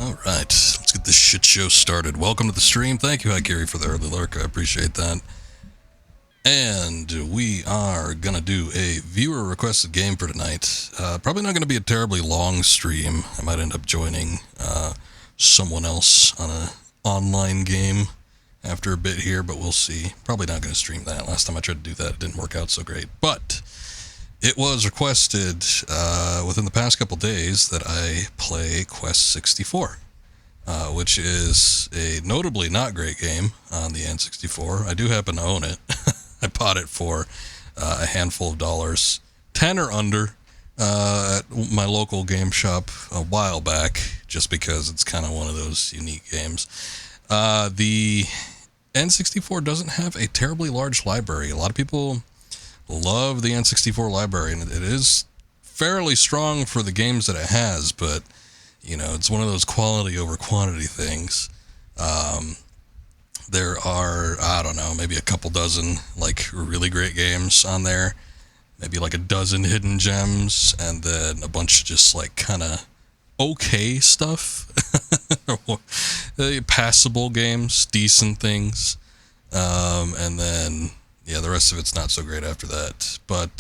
Alright, let's get this shit show started. Welcome to the stream. Thank you, Hi Gary, for the early lurk. I appreciate that. And we are gonna do a viewer requested game for tonight. Probably not gonna be a terribly long stream. I might end up joining someone else on an online game after a bit here, but we'll see. Probably not gonna stream that. Last time I tried to do that, it didn't work out so great. But it was requested within the past couple days that I play Quest 64, which is a notably not great game on the N64. I do happen to own it. I bought it for a handful of dollars, 10 or under, at my local game shop a while back, just because it's kind of one of those unique games. The N64 doesn't have a terribly large library. A lot of people love the N64 library, and it is fairly strong for the games that it has, but, you know, it's one of those quality over quantity things. There are, I don't know, maybe a couple dozen, like, really great games on there, maybe like a dozen hidden gems, and then a bunch of just, like, kind of okay stuff, passable games, decent things, and then yeah, the rest of it's not so great after that. But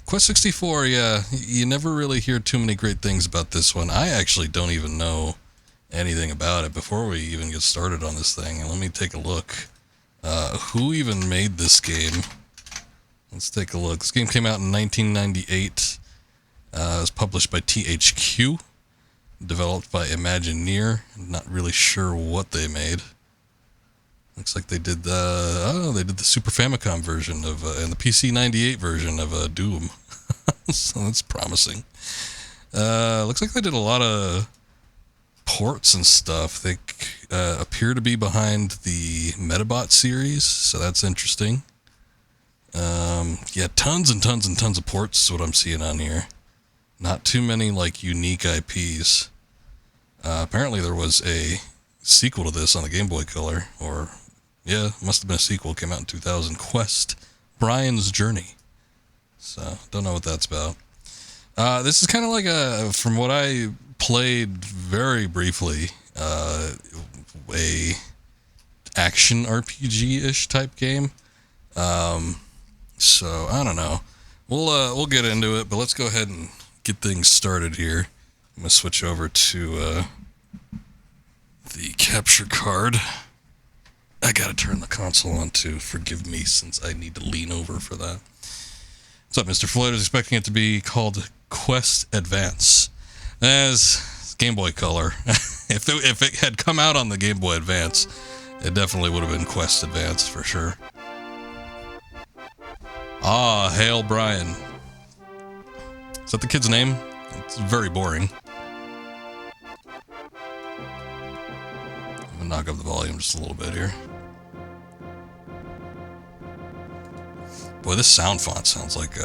Quest 64, yeah, you never really hear too many great things about this one. I actually don't even know anything about it before we even get started on this thing. Let me take a look. Who even made this game? Let's take a look. This game came out in 1998. It was published by THQ, developed by Imagineer. I'm not really sure what they made. Looks like they did the Super Famicom version of and the PC 98 version of Doom. So that's promising. Looks like they did a lot of ports and stuff. They appear to be behind the Metabot series, so that's interesting. Yeah, tons and tons and tons of ports is what I'm seeing on here. Not too many, like, unique IPs. Apparently there was a sequel to this on the Game Boy Color, or yeah, must have been a sequel. Came out in 2000. Quest Brian's Journey. So, don't know what that's about. This is kind of like from what I played very briefly, a action RPG-ish type game. So, I don't know. We'll get into it, but let's go ahead and get things started here. I'm going to switch over to the capture card. I gotta turn the console on too, forgive me, since I need to lean over for that. What's up, Mr. Floyd? I was expecting it to be called Quest Advance. As Game Boy Color. If it had come out on the Game Boy Advance, it definitely would have been Quest Advance for sure. Ah, hail Brian. Is that the kid's name? It's very boring. I'm gonna knock up the volume just a little bit here. Boy, this sound font sounds like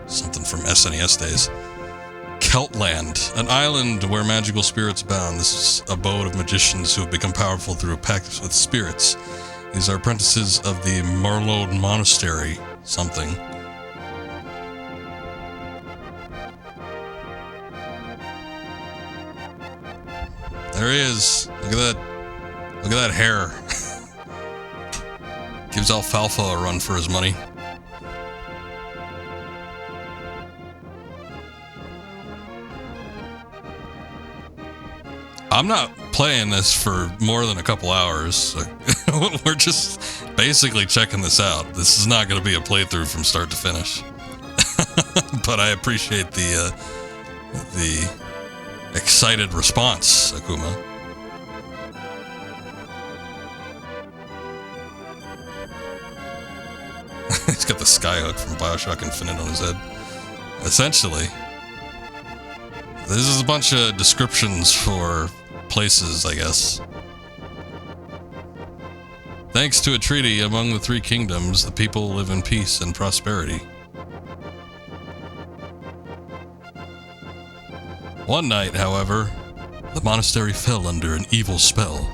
something from SNES days. Keltland, an island where magical spirits abound. This is a abode of magicians who have become powerful through a pact with spirits. These are apprentices of the Marlowe Monastery. Something. There he is. Look at that. Look at that hair. Gives Alfalfa a run for his money. I'm not playing this for more than a couple hours. We're just basically checking this out. This is not going to be a playthrough from start to finish. But I appreciate the excited response, Akuma. He's got the skyhook from Bioshock Infinite on his head. Essentially, this is a bunch of descriptions for places, I guess. Thanks to a treaty among the three kingdoms, the people live in peace and prosperity. One night, however, the monastery fell under an evil spell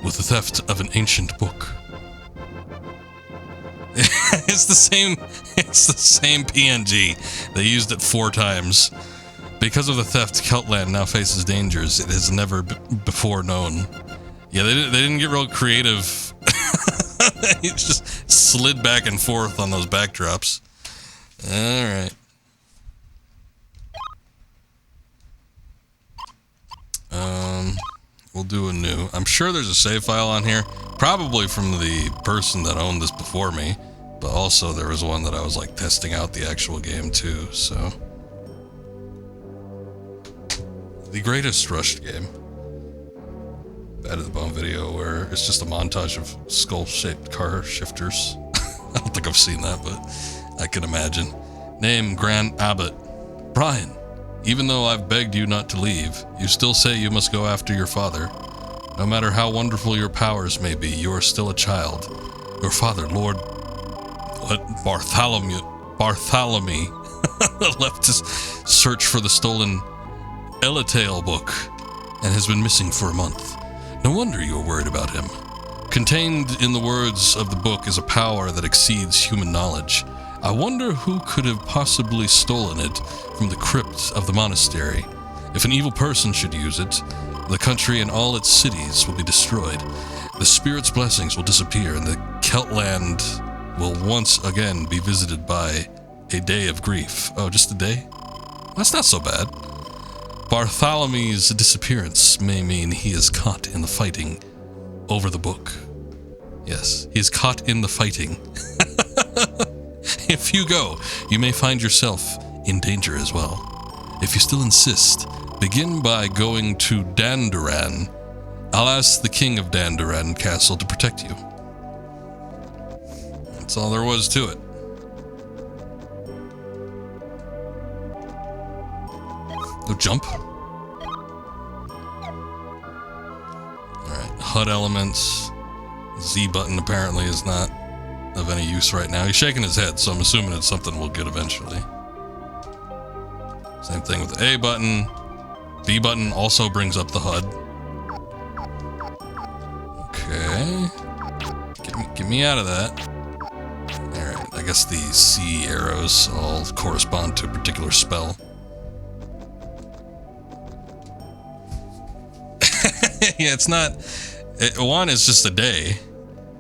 with the theft of an ancient book. It's the same PNG. They used it 4 times. Because of the theft, Keltland now faces dangers it has never before known. Yeah, they didn't get real creative. He just slid back and forth on those backdrops. Alright. We'll do a new. I'm sure there's a save file on here. Probably from the person that owned this before me. But also there was one that I was like testing out the actual game too, so. The greatest rushed game. Bad to the Bone video where it's just a montage of skull-shaped car shifters. I don't think I've seen that, but I can imagine. Name, Grand Abbot. Brian, even though I've begged you not to leave, you still say you must go after your father. No matter how wonderful your powers may be, you are still a child. Your father, Lord... Bartholomew left to search for the stolen Elatail book and has been missing for a month. No wonder you are worried about him. Contained in the words of the book is a power that exceeds human knowledge. I wonder who could have possibly stolen it from the crypt of the monastery. If an evil person should use it, the country and all its cities will be destroyed. The spirit's blessings will disappear, and the Keltland will once again be visited by a day of grief. Oh, just a day? That's not so bad. Bartholomew's disappearance may mean he is caught in the fighting over the book. Yes, he is caught in the fighting. If you go, you may find yourself in danger as well. If you still insist, begin by going to Dandaran. I'll ask the king of Dandaran Castle to protect you. That's all there was to it. No jump. Alright, HUD elements. Z button apparently is not of any use right now. He's shaking his head, so I'm assuming it's something we'll get eventually. Same thing with the A button. B button also brings up the HUD. Okay. Get me out of that. Alright, I guess the C arrows all correspond to a particular spell. Yeah, it's not... one is just a day.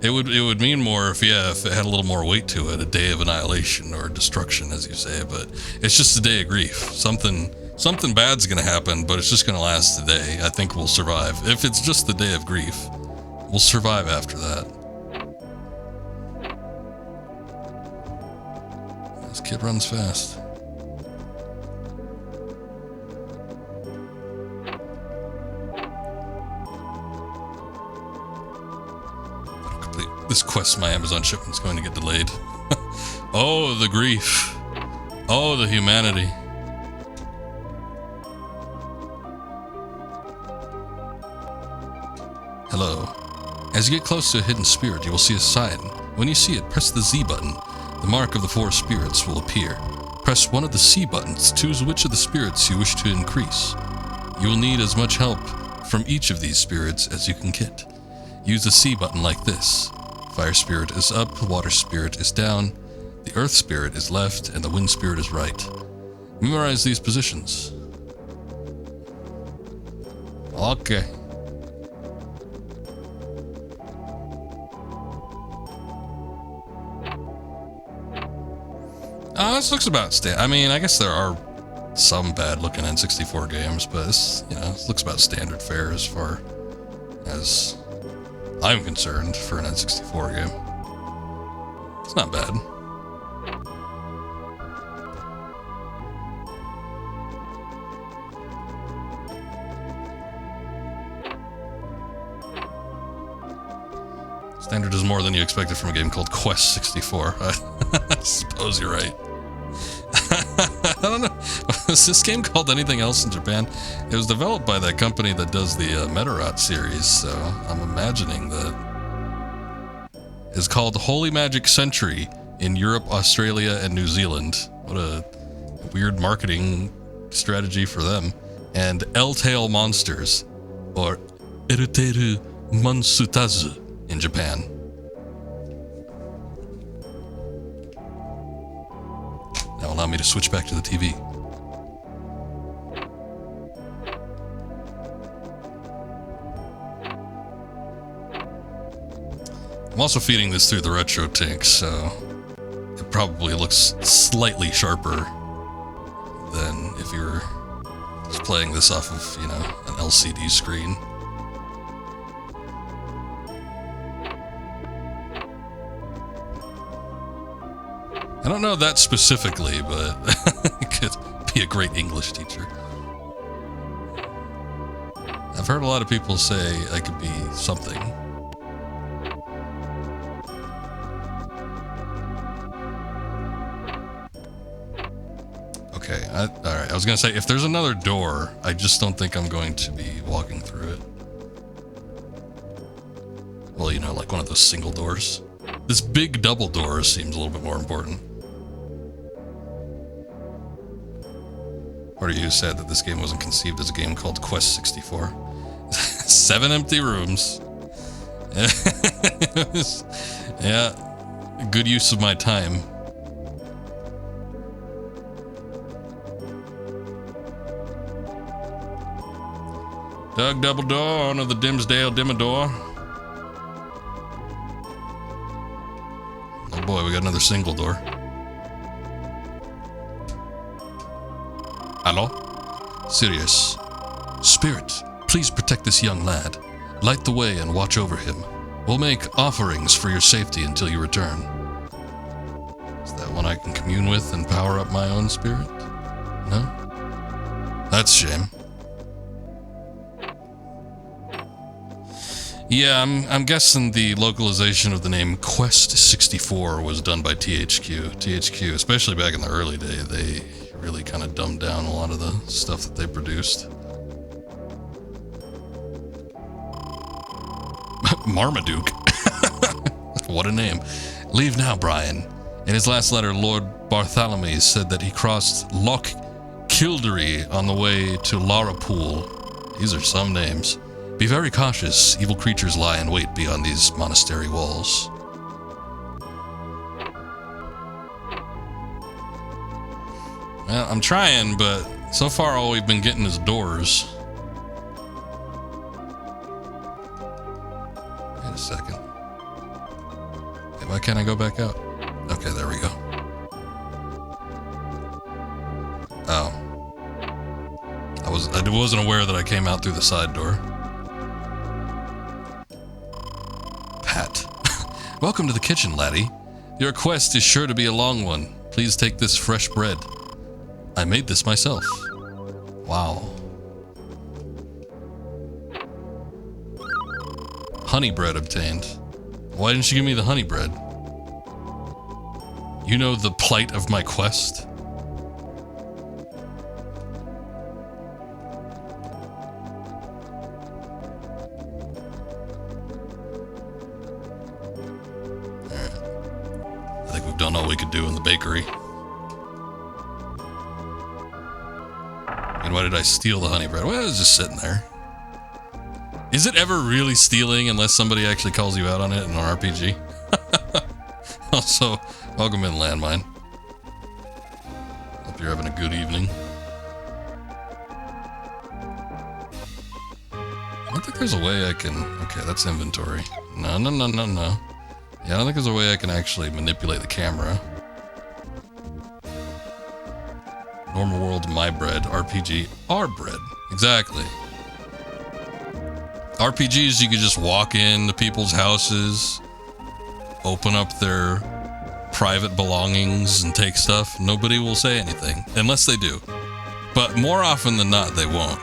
It would mean more if it had a little more weight to it. A day of annihilation or destruction, as you say. But it's just a day of grief. Something bad's gonna happen, but it's just gonna last a day. I think we'll survive. If it's just the day of grief, we'll survive after that. This kid runs fast. This quest, my Amazon shipment's going to get delayed. Oh, the grief. Oh, the humanity. Hello. As you get close to a hidden spirit, you will see a sign. When you see it, press the Z button. The mark of the 4 spirits will appear. Press one of the C buttons. Choose which of the spirits you wish to increase. You will need as much help from each of these spirits as you can get. Use the C button like this. Fire spirit is up, water spirit is down, the earth spirit is left, and the wind spirit is right. Memorize these positions. Okay. This looks about I mean, I guess there are some bad-looking N64 games, but this, this looks about standard fare as far as I'm concerned for an N64 game. It's not bad. Standard is more than you expected from a game called Quest 64. I suppose you're right. I don't know. Was this game called anything else in Japan? It was developed by that company that does the Medarot series, so I'm imagining that it's called Holy Magic Century in Europe, Australia, and New Zealand. What a weird marketing strategy for them. And Elatail Monsters, or Eruteru Mansutazu in Japan. Now allow me to switch back to the TV. I'm also feeding this through the retro tank, so it probably looks slightly sharper than if you were just playing this off of, you know, an LCD screen. I don't know that specifically, but it could be a great English teacher. I've heard a lot of people say I could be something. Okay, alright, I was gonna say, if there's another door, I just don't think I'm going to be walking through it. Well, you know, like one of those single doors. This big double door seems a little bit more important. Or are you sad that this game wasn't conceived as a game called Quest 64? 7 empty rooms. Yeah, good use of my time. Doug Double Dawn of the Dimsdale Dimmador. Oh boy, we got another single door. Hello? Sirius. Spirit, please protect this young lad. Light the way and watch over him. We'll make offerings for your safety until you return. Is that one I can commune with and power up my own spirit? No? That's a shame. Yeah, I'm guessing the localization of the name Quest 64 was done by THQ. THQ, especially back in the early day, they really kind of dumbed down a lot of the stuff that they produced. Marmaduke. What a name. Leave now, Brian. In his last letter, Lord Bartholomew said that he crossed Loch Kildare on the way to Larapool. These are some names. Be very cautious. Evil creatures lie in wait beyond these monastery walls. Well, I'm trying, but so far all we've been getting is doors. Wait a second. Hey, why can't I go back out? Okay, there we go. Oh. I wasn't aware that I came out through the side door. Pat. Welcome to the kitchen, laddie. Your quest is sure to be a long one. Please take this fresh bread. I made this myself. Wow. Honey bread obtained. Why didn't you give me the honey bread? You know the plight of my quest? Alright. I think we've done all we could do in the bakery. And why did I steal the honey bread? Well, it was just sitting there. Is it ever really stealing unless somebody actually calls you out on it in an RPG? Also, welcome in, Landmine. Hope you're having a good evening. I don't think there's a way I can... Okay, that's inventory. No. Yeah, I don't think there's a way I can actually manipulate the camera. Normal world, my bread. RPG, our bread. Exactly. RPGs, you could just walk into people's houses, open up their private belongings and take stuff. Nobody will say anything, unless they do. But more often than not, they won't.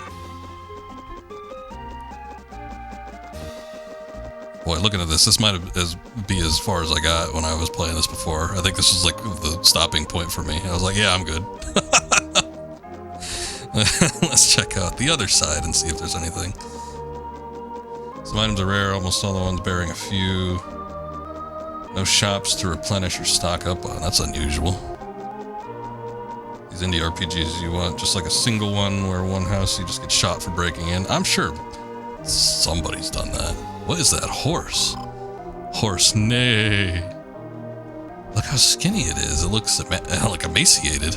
Boy, looking at this might be as far as I got when I was playing this before. I think this was like the stopping point for me. I was like, yeah, I'm good. Let's check out the other side and see if there's anything. Some items are rare, almost all the ones bearing a few. No shops to replenish or stock up on. That's unusual. These indie RPGs you want just like a single one where one house you just get shot for breaking in. I'm sure somebody's done that. What is that? Horse? Horse neigh. Look how skinny it is. It looks like emaciated.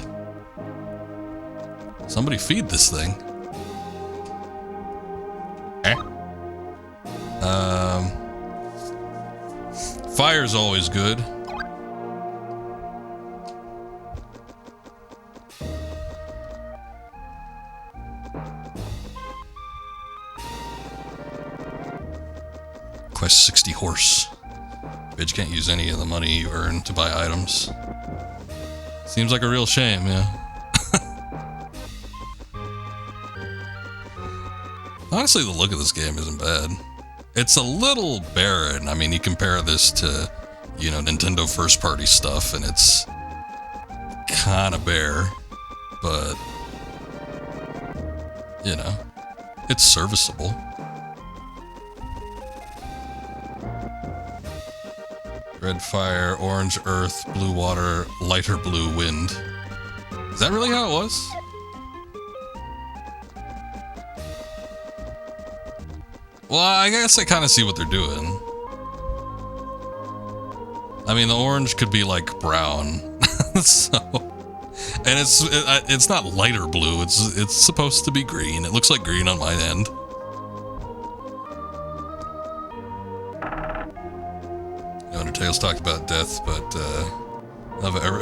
Somebody feed this thing. Fire's always good. Quest 60 horse. Bitch can't use any of the money you earn to buy items. Seems like a real shame, yeah. Honestly, the look of this game isn't bad. It's a little barren. I mean, you compare this to, you know, Nintendo first-party stuff, and it's kind of bare, but, you know, it's serviceable. Red fire, orange earth, blue water, lighter blue wind. Is that really how it was? Well, I guess I kind of see what they're doing. I mean, the orange could be like brown, so, and it's not lighter blue. It's supposed to be green. It looks like green on my end. Undertale's talked about death, but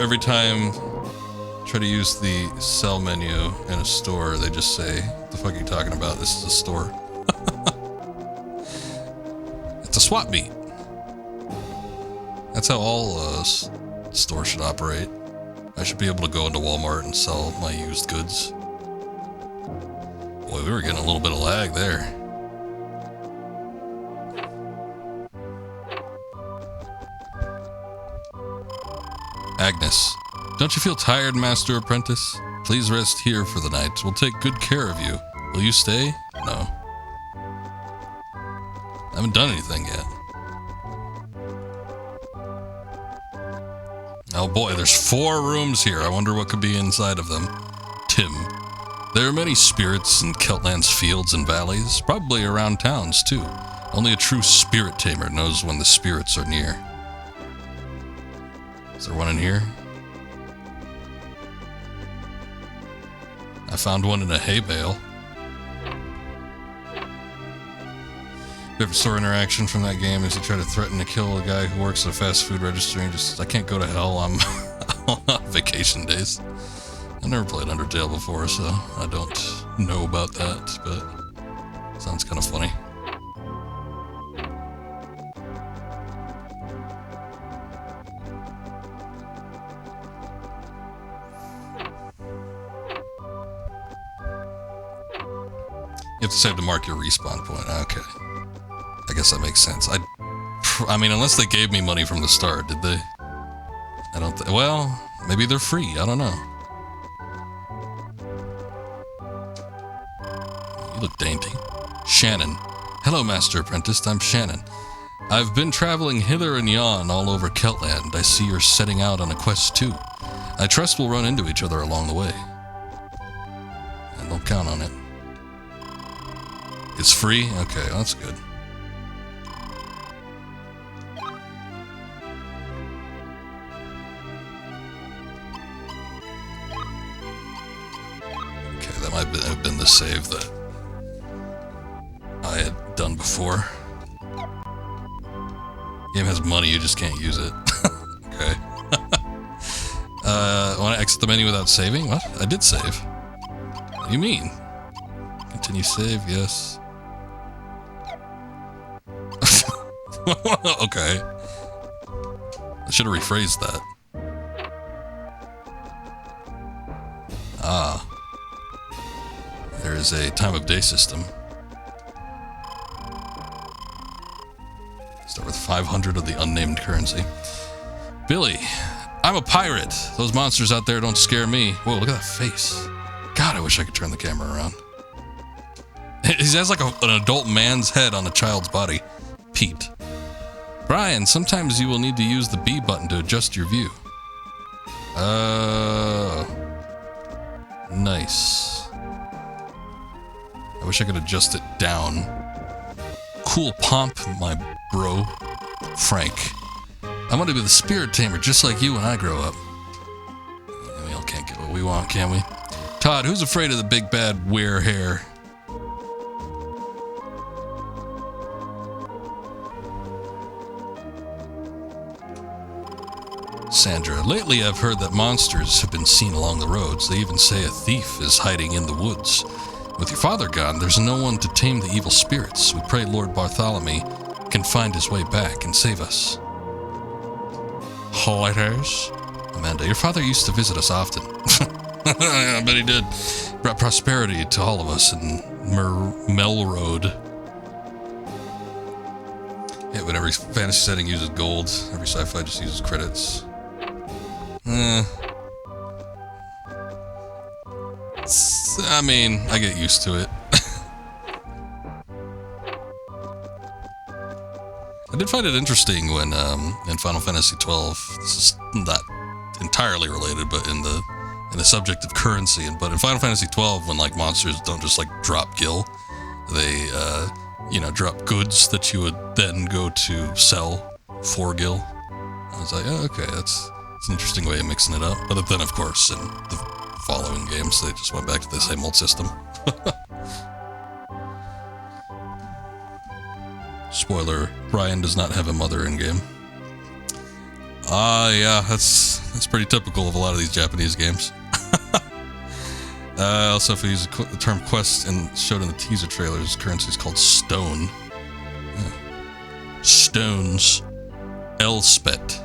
every time I try to use the sell menu in a store, they just say, "What the fuck are you talking about? This is a store." It's a swap meet. That's how all stores should operate. I should be able to go into Walmart and sell my used goods. Boy, we were getting a little bit of lag there. Agnes, don't you feel tired, Master Apprentice? Please rest here for the night. We'll take good care of you. Will you stay? No. I haven't done anything yet. Oh boy, there's 4 rooms here. I wonder what could be inside of them. Tim. There are many spirits in Keltland's fields and valleys, probably around towns too. Only a true spirit tamer knows when the spirits are near. Is there one in here? I found one in a hay bale. Favorite store interaction from that game is you try to threaten to kill a guy who works at a fast food register and just, I can't go to hell, I'm on vacation days. I've never played Undertale before, so I don't know about that, but sounds kind of funny. You have to save to mark your respawn point. Okay. I guess that makes sense. I mean, unless they gave me money from the start, did they? I don't well, maybe they're free. I don't know. You look dainty. Shannon. Hello, Master Apprentice. I'm Shannon. I've been traveling hither and yon all over Keltland. I see you're setting out on a quest too. I trust we'll run into each other along the way. And don't count on it. It's free? Okay, well, that's good. Okay, that might have been the save that I had done before. Game has money, you just can't use it. Okay. Want to exit the menu without saving? What? I did save. What do you mean? Continue save, yes. Okay. I should have rephrased that. Ah. There is a time of day system. Start with 500 of the unnamed currency. Billy, I'm a pirate. Those monsters out there don't scare me. Whoa, look at that face. God, I wish I could turn the camera around. He has like an adult man's head on a child's body. Pete. Brian, sometimes you will need to use the B button to adjust your view. Nice. I wish I could adjust it down. Cool pomp, my bro. Frank. I want to be the spirit tamer just like you when I grow up. We all can't get what we want, can we? Todd, who's afraid of the big bad wear hair? Sandra, lately I've heard that monsters have been seen along the roads. They even say a thief is hiding in the woods. With your father gone, there's no one to tame the evil spirits. We pray Lord Bartholomew can find his way back and save us. Letters? Amanda, your father used to visit us often. I bet he did. Brought prosperity to all of us in Melroad. Yeah, but every fantasy setting uses gold. Every sci-fi just uses credits. I mean, I get used to it. I did find it interesting when, in Final Fantasy XII, this is not entirely related, but in the subject of currency, but in Final Fantasy XII, when, like, monsters don't just, like, drop gil, they, drop goods that you would then go to sell for gil. I was like, oh, okay, that's an interesting way of mixing it up. But then, of course, in the following games, they just went back to the same old system. Spoiler, Ryan does not have a mother in-game. Yeah, that's pretty typical of a lot of these Japanese games. Also, if we use the term quest and showed in the teaser trailers, currency is called stone. Stones. Elspet.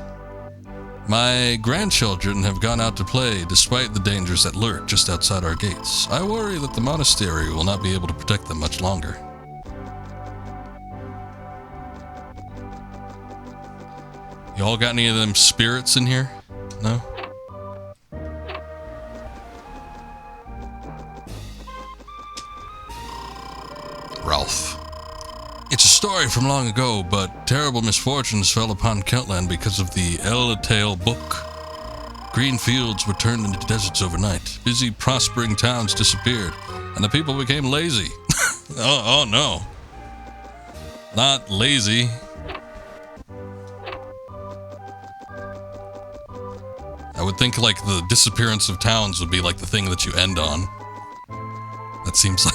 My grandchildren have gone out to play despite the dangers that lurk just outside our gates. I worry that the monastery will not be able to protect them much longer. You all got any of them spirits in here? No? Ralph. It's a story from long ago, but terrible misfortunes fell upon Keltland because of the Elatail book. Green fields were turned into deserts overnight. Busy, prospering towns disappeared, and the people became lazy. Oh no. Not lazy. I would think, like, the disappearance of towns would be, like, the thing that you end on. That seems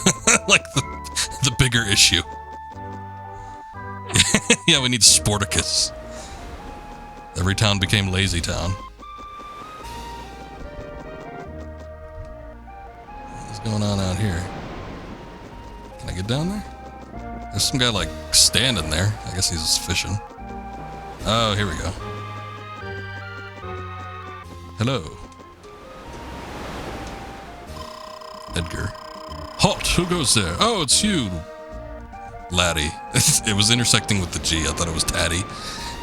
like the bigger issue. Yeah, we need Sporticus. Every town became Lazy Town. What's going on out here? Can I get down there? There's some guy, like, standing there. I guess he's fishing. Oh, here we go. Hello. Edgar. Halt! Who goes there? Oh, it's you, laddie. It was intersecting with the G. I thought it was Tatty.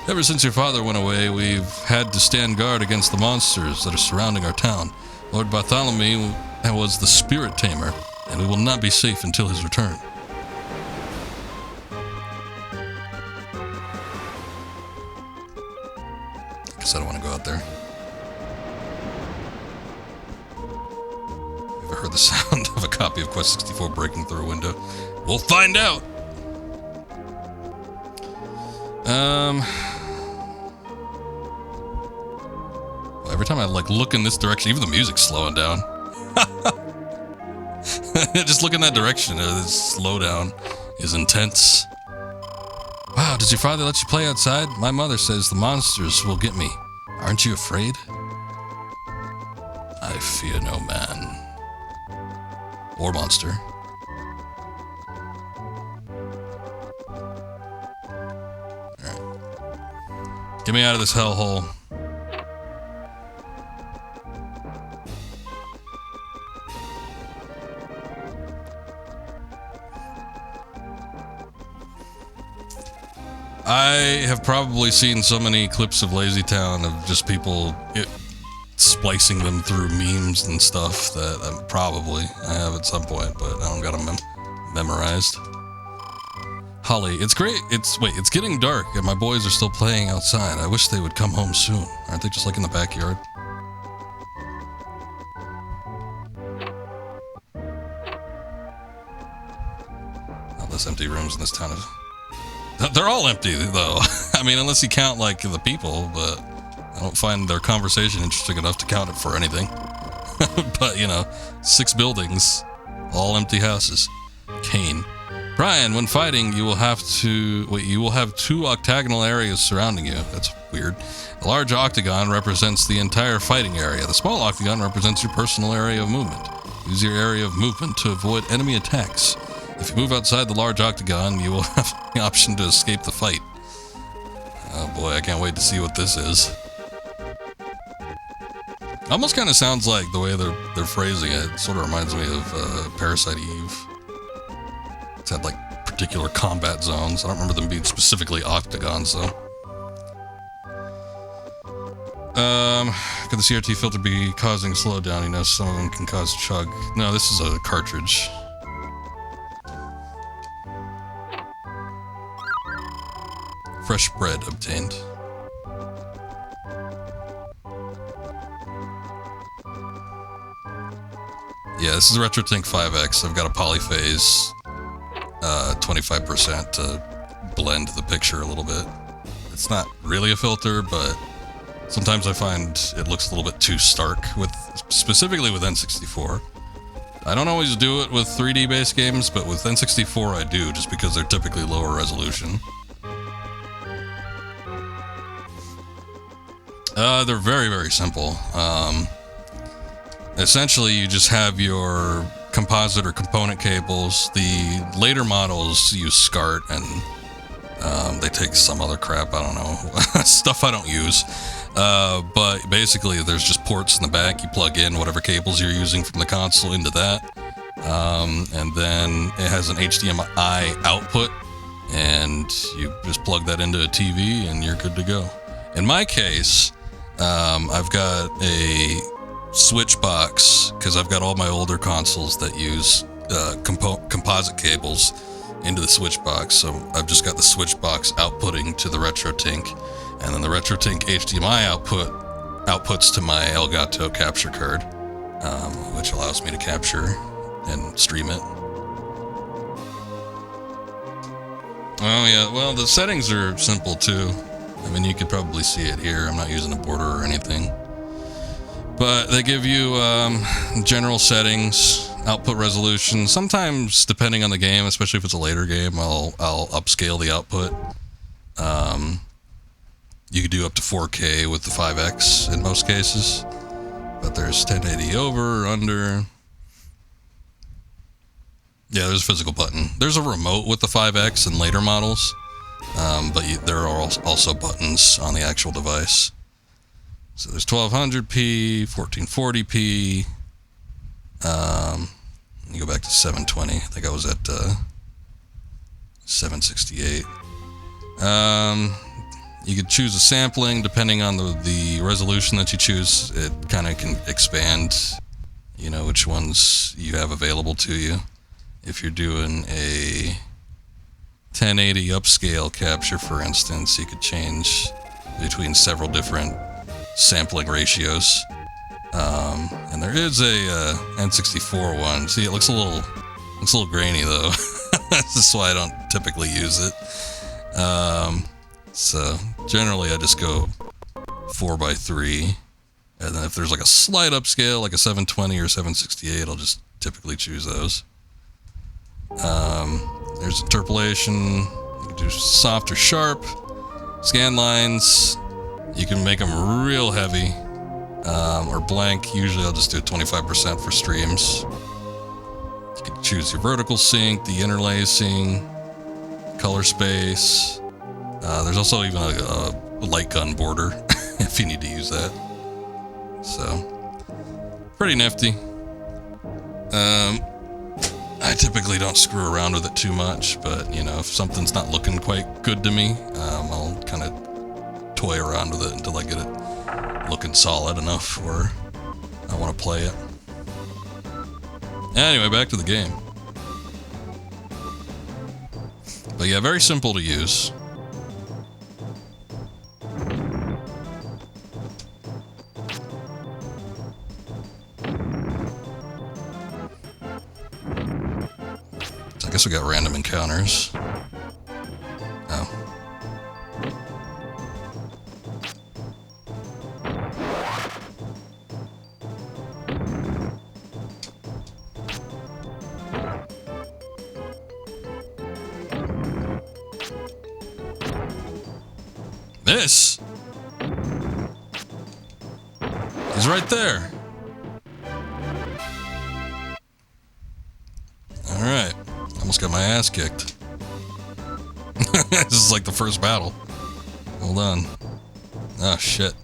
Ever since your father went away, we've had to stand guard against the monsters that are surrounding our town. Lord Bartholomew was the spirit tamer, and we will not be safe until his return. Guess I don't want to go out there. Heard the sound of a copy of Quest 64 breaking through a window. We'll find out! Well, every time I, like, look in this direction, even the music's slowing down. Just look in that direction, this slowdown is intense. Wow, does your father let you play outside? My mother says the monsters will get me. Aren't you afraid? I fear no man. Or monster. Alright. Get me out of this hellhole. I have probably seen so many clips of Lazy Town of just people splicing them through memes and stuff that I have at some point, but I don't got them memorized. Holly, it's great. It's getting dark and my boys are still playing outside. I wish they would come home soon. Aren't they just like in the backyard? All those empty rooms in this town they're all empty though. I mean, unless you count like the people, but I don't find their conversation interesting enough to count it for anything. But, 6 buildings, all empty houses. Kane. Brian, when fighting, you will have two octagonal areas surrounding you. That's weird. A large octagon represents the entire fighting area. The small octagon represents your personal area of movement. Use your area of movement to avoid enemy attacks. If you move outside the large octagon, you will have the option to escape the fight. Oh boy, I can't wait to see what this is. Almost kind of sounds like the way they're phrasing it. Sort of reminds me of Parasite Eve. It's had like particular combat zones. I don't remember them being specifically octagons though. Could the CRT filter be causing slowdown? You know, some of them can cause chug. No, this is a cartridge. Fresh bread obtained. Yeah, this is a RetroTink 5X. I've got a polyphase 25% to blend the picture a little bit. It's not really a filter, but sometimes I find it looks a little bit too stark, specifically with N64. I don't always do it with 3D based games, but with N64 I do, just because they're typically lower resolution. They're very, very simple. Essentially, you just have your composite or component cables. The later models use SCART, and they take some other crap, I don't know, stuff I don't use. But basically, there's just ports in the back. You plug in whatever cables you're using from the console into that. And then it has an HDMI output, and you just plug that into a TV, and you're good to go. In my case, I've got a switch box, because I've got all my older consoles that use composite cables into the switch box. So I've just got the switch box outputting to the RetroTink, and then the RetroTink HDMI outputs to my Elgato capture card, which allows me to capture and stream it. Oh yeah, well the settings are simple too. I mean, you could probably see it here. I'm not using a border or anything. But they give you general settings, output resolution. Sometimes, depending on the game, especially if it's a later game, I'll upscale the output. You could do up to 4K with the 5X in most cases. But there's 1080 over, under. Yeah, there's a physical button. There's a remote with the 5X and later models. But there are also buttons on the actual device. So there's 1200p, 1440p. You go back to 720. I think I was at 768. You could choose a sampling depending on the resolution that you choose. It kind of can expand, you know, which ones you have available to you. If you're doing a 1080 upscale capture, for instance, you could change between several different sampling ratios. And there is a N64 one. See, it looks a little grainy though. This is why I don't typically use it. So generally I just go 4:3, and then if there's like a slight upscale, like a 720 or 768, I'll just typically choose those. There's interpolation. You can do soft or sharp. Scan lines. You can make them real heavy or blank. Usually I'll just do 25% for streams. You can choose your vertical sync, the interlacing, color space. There's also even a light gun border if you need to use that. So, pretty nifty. I typically don't screw around with it too much, but you know, if something's not looking quite good to me, I'll kind of toy around with it until I get it looking solid enough where I want to play it. Anyway, back to the game. But yeah, very simple to use. I guess we got random encounters. Oh. miss? He's right there. Alright. Almost got my ass kicked. This is like the first battle. Hold on. Oh, shit.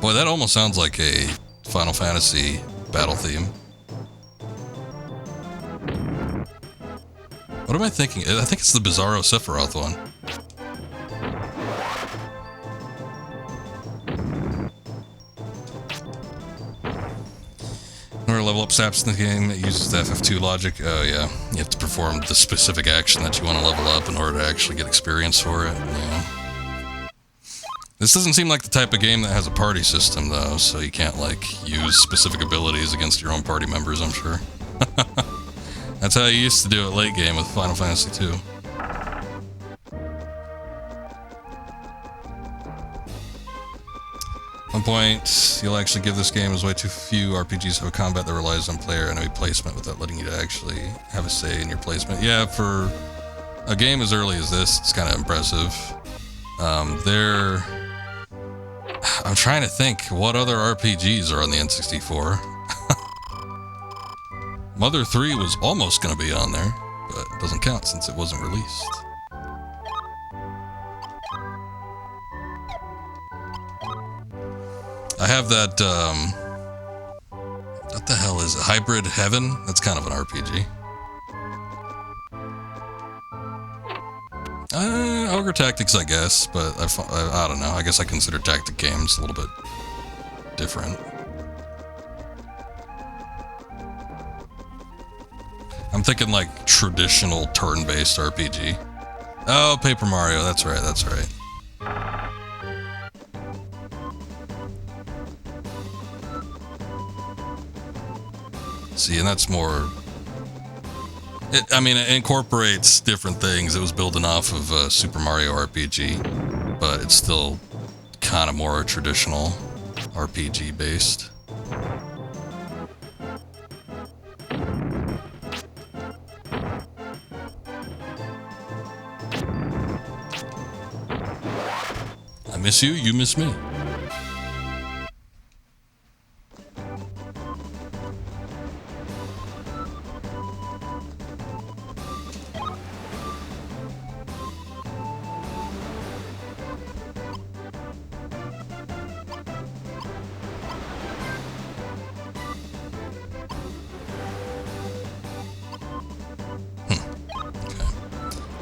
Boy, that almost sounds like a Final Fantasy battle theme. What am I thinking? I think it's the Bizarro Sephiroth one. In order to level up saps in the game, it uses the FF2 logic. Oh yeah, you have to perform the specific action that you want to level up in order to actually get experience for it. Yeah. This doesn't seem like the type of game that has a party system though, so you can't like use specific abilities against your own party members, I'm sure. That's how you used to do it late game with Final Fantasy II. At one point, you'll actually give this game, as way too few RPGs have a combat that relies on player enemy placement without letting you to actually have a say in your placement. Yeah, for a game as early as this, it's kind of impressive. I'm trying to think what other RPGs are on the N64. Mother 3 was almost going to be on there, but it doesn't count since it wasn't released. I have that, what the hell is it? Hybrid Heaven? That's kind of an RPG. Ogre Tactics, I guess, but I don't know. I guess I consider tactic games a little bit different. I'm thinking like traditional turn-based RPG. Oh, Paper Mario, that's right, that's right. See, and that's more... I mean, it incorporates different things. It was building off of Super Mario RPG, but it's still kind of more traditional RPG-based. I miss you, you miss me.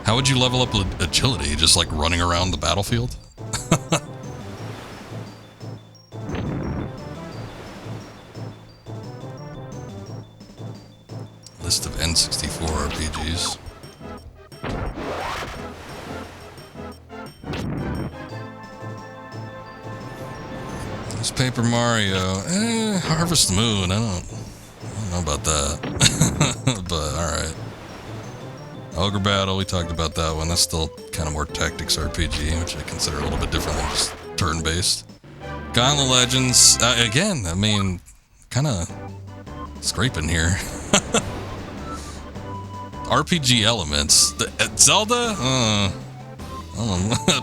How would you level up agility? Just like running around the battlefield? List of N64 RPGs. It's Paper Mario. Harvest Moon. I don't know about that. But alright. Ogre Battle, we talked about that one. That's still kind of more tactics RPG, which I consider a little bit different than just turn-based. Gauntlet Legends, again, I mean, kind of scraping here. RPG elements. Zelda?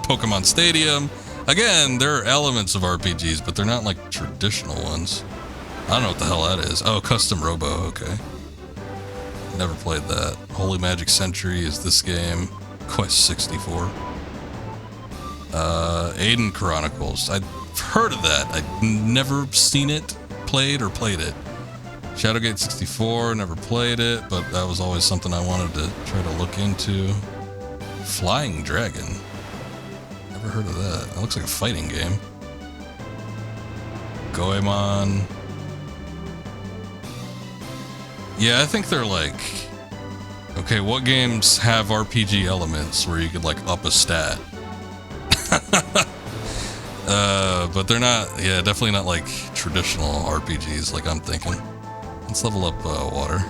Pokemon Stadium. Again, there are elements of RPGs, but they're not like traditional ones. I don't know what the hell that is. Oh, Custom Robo, okay. Never played that. Holy Magic Century is this game. Quest 64. Aiden Chronicles. I've heard of that. I've never seen it, played, or played it. Shadowgate 64, never played it, but that was always something I wanted to try to look into. Flying Dragon. Never heard of that. That looks like a fighting game. Goemon. Yeah, I think they're like... Okay, what games have RPG elements where you could like up a stat? But they're not... Yeah, definitely not like traditional RPGs like I'm thinking. Let's level up water.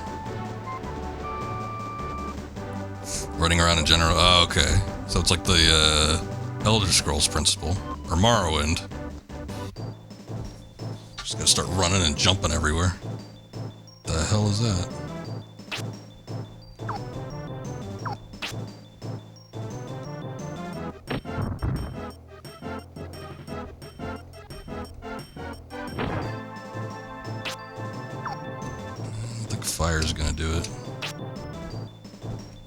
Running around in general. Oh, okay. So it's like the Elder Scrolls principle. Or Morrowind. Just gotta start running and jumping everywhere. The hell is that? fire's gonna do it.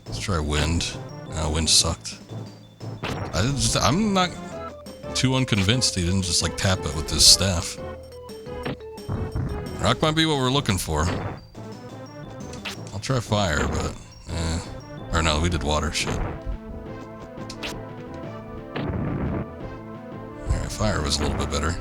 Let's try wind. Wind sucked. I'm not too unconvinced he didn't just like tap it with his staff. Rock might be what we're looking for. I'll try fire, but or no, we did water. Shit. Alright, fire was a little bit better.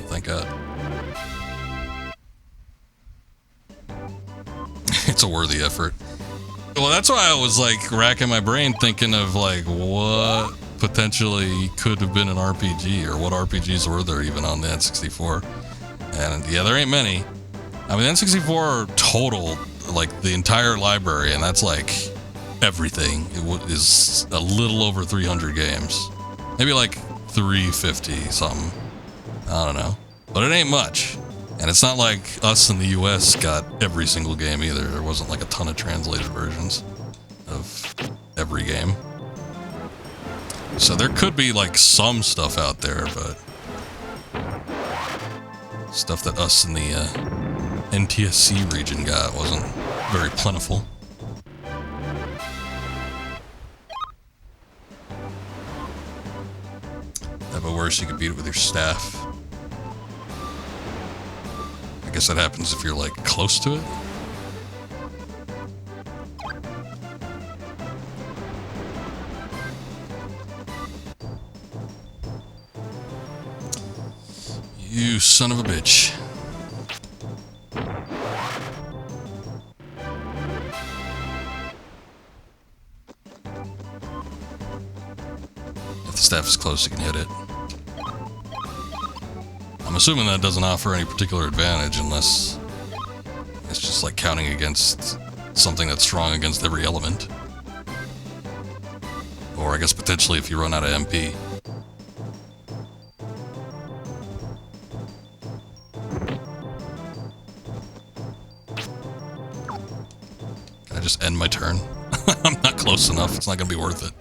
Thank God. It's a worthy effort. Well, that's why I was like racking my brain thinking of like what potentially could have been an RPG or what RPGs were there even on the N64. And yeah, there ain't many. I mean, N64 total, like the entire library, and that's like everything. It is a little over 300 games. Maybe like 350 something. I don't know. But it ain't much. And it's not like us in the US got every single game either. There wasn't like a ton of translated versions of every game. So there could be like some stuff out there, but stuff that us in the NTSC region got wasn't very plentiful. That but worse, you could beat it with your staff. I guess that happens if you're like close to it. You son of a bitch. If the staff is close, you can hit it. I'm assuming that doesn't offer any particular advantage unless it's just like counting against something that's strong against every element. Or I guess potentially if you run out of MP. Can I just end my turn? I'm not close enough. It's not going to be worth it.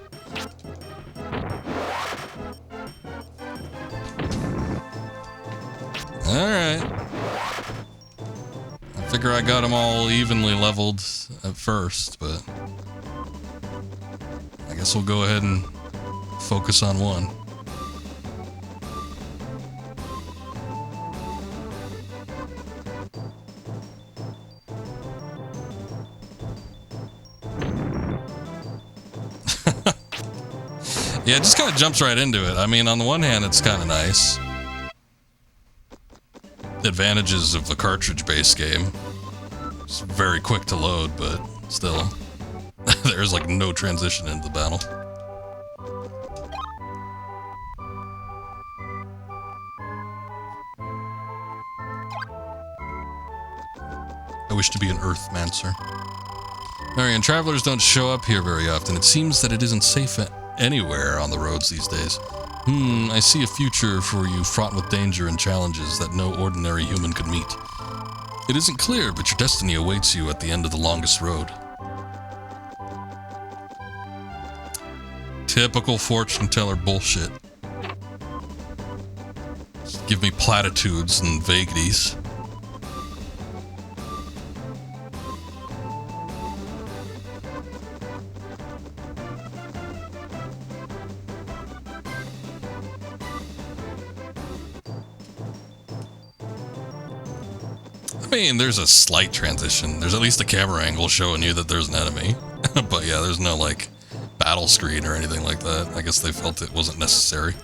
Alright. I figure I got them all evenly leveled at first, but I guess we'll go ahead and focus on one. Yeah, it just kind of jumps right into it. I mean, on the one hand, it's kind of nice. Advantages of the cartridge-based game. It's very quick to load, but still, there's like no transition into the battle. I wish to be an Earthmancer. Marion, travelers don't show up here very often. It seems that it isn't safe anywhere on the roads these days. I see a future for you fraught with danger and challenges that no ordinary human could meet. It isn't clear, but your destiny awaits you at the end of the longest road. Typical fortune teller bullshit. Just give me platitudes and vagaries. I mean, there's a slight transition. There's at least a camera angle showing you that there's an enemy. But yeah, there's no, like, battle screen or anything like that. I guess they felt it wasn't necessary.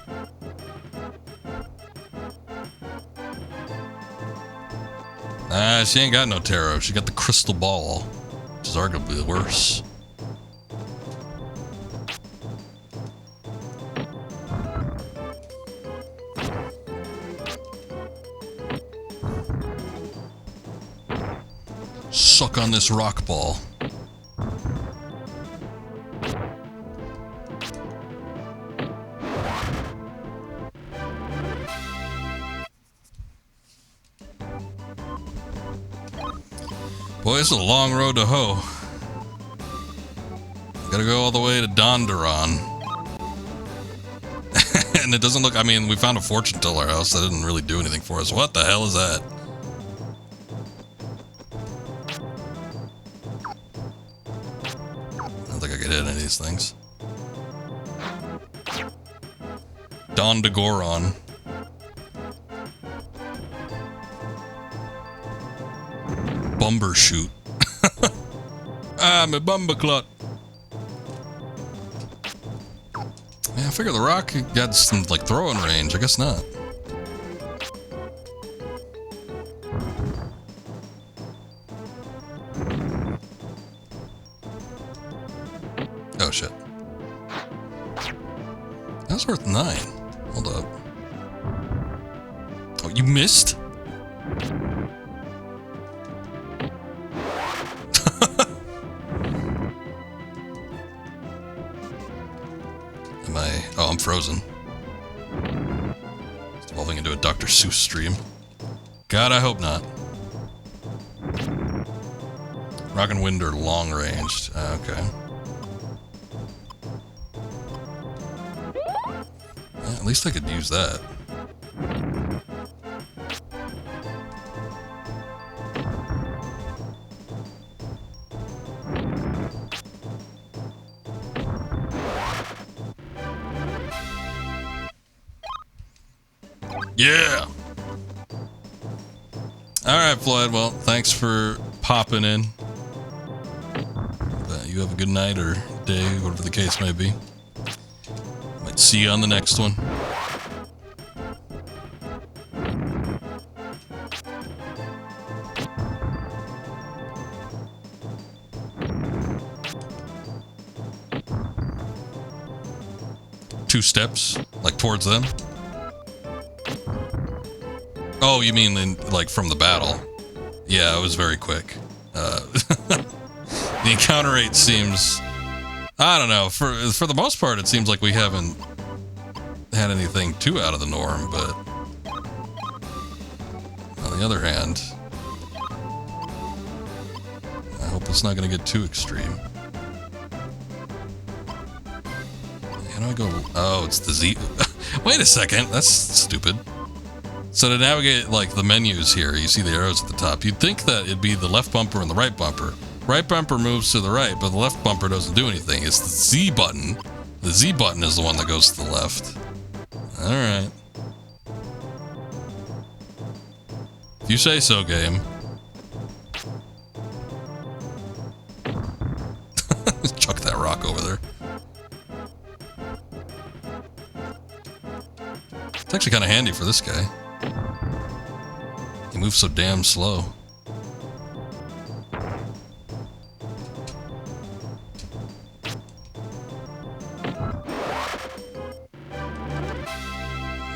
Nah, she ain't got no tarot. She got the crystal ball, which is arguably worse. Suck on this rock ball. Boy, it's a long road to hoe. Gotta go all the way to Donderon. And it doesn't look, I mean, we found a fortune teller house that didn't really do anything for us. What the hell is that? I don't think I could hit any of these things. Dondegoron. Bumbershoot. I'm a bumberclut. Yeah, I figure the rock got some, like, throwing range. I guess not. Oh, shit. That's worth 9. Hold up. Oh, you missed? Am I... Oh, I'm frozen. It's evolving into a Dr. Seuss stream. God, I hope not. Rock and wind are long-ranged. Okay. Yeah, at least I could use that. Yeah! Alright, Floyd, well, thanks for popping in. You have a good night or day, whatever the case may be. Might see you on the next one. Two steps, like towards them. Oh, you mean in, like from the battle? Yeah, it was very quick. The encounter rate seems, I don't know, for the most part it seems like we haven't had anything too out of the norm, but on the other hand, I hope it's not going to get too extreme. How do I go? Oh, it's the Z. Wait a second, that's stupid. So to navigate, like, the menus here, you see the arrows at the top. You'd think that it'd be the left bumper and the right bumper. Right bumper moves to the right, but the left bumper doesn't do anything. It's the Z button. The Z button is the one that goes to the left. Alright. If you say so, game. Chuck that rock over there. It's actually kind of handy for this guy. He moves so damn slow.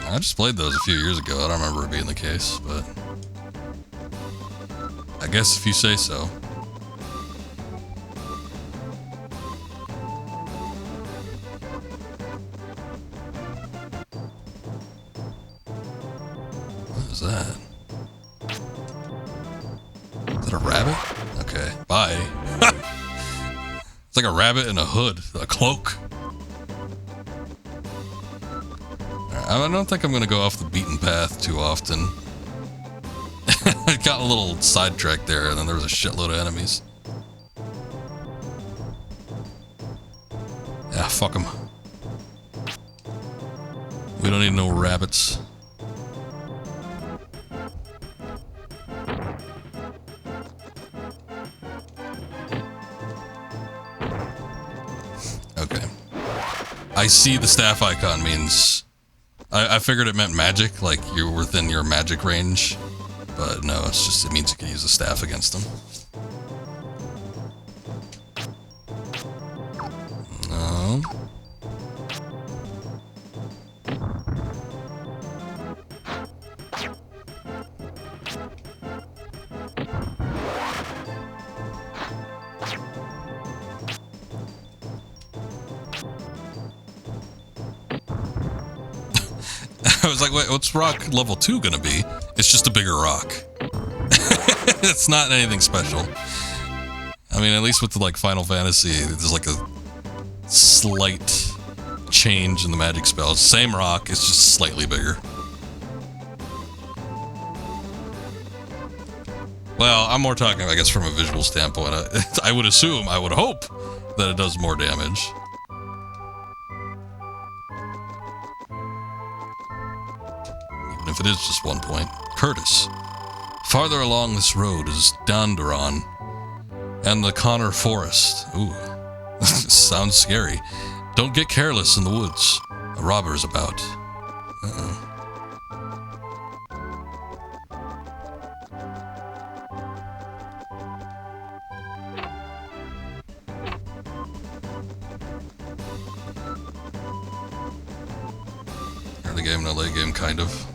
I just played those a few years ago. I don't remember it being the case, but I guess if you say so. What is that? Is that a rabbit? Okay, bye. It's like a rabbit in a hood, a cloak. I don't think I'm going to go off the beaten path too often. I got a little sidetracked there, and then there was a shitload of enemies. Yeah, fuck them. We don't need no rabbits. Okay. I see the staff icon means... I figured it meant magic, like you're within your magic range, but no, it's just, it means you can use a staff against them. No. I was like, wait, what's rock level 2 gonna be? It's just a bigger rock. It's not anything special. I mean, at least with like Final Fantasy, there's like a slight change in the magic spells. Same rock, it's just slightly bigger. Well, I'm more talking, I guess, from a visual standpoint. I would assume, I would hope that it does more damage. Even if it is just 1 point. Curtis. Farther along this road is Donderon and the Connor Forest. Ooh, sounds scary. Don't get careless in the woods. A robber is about. Uh-oh. Early game, no late game, kind of.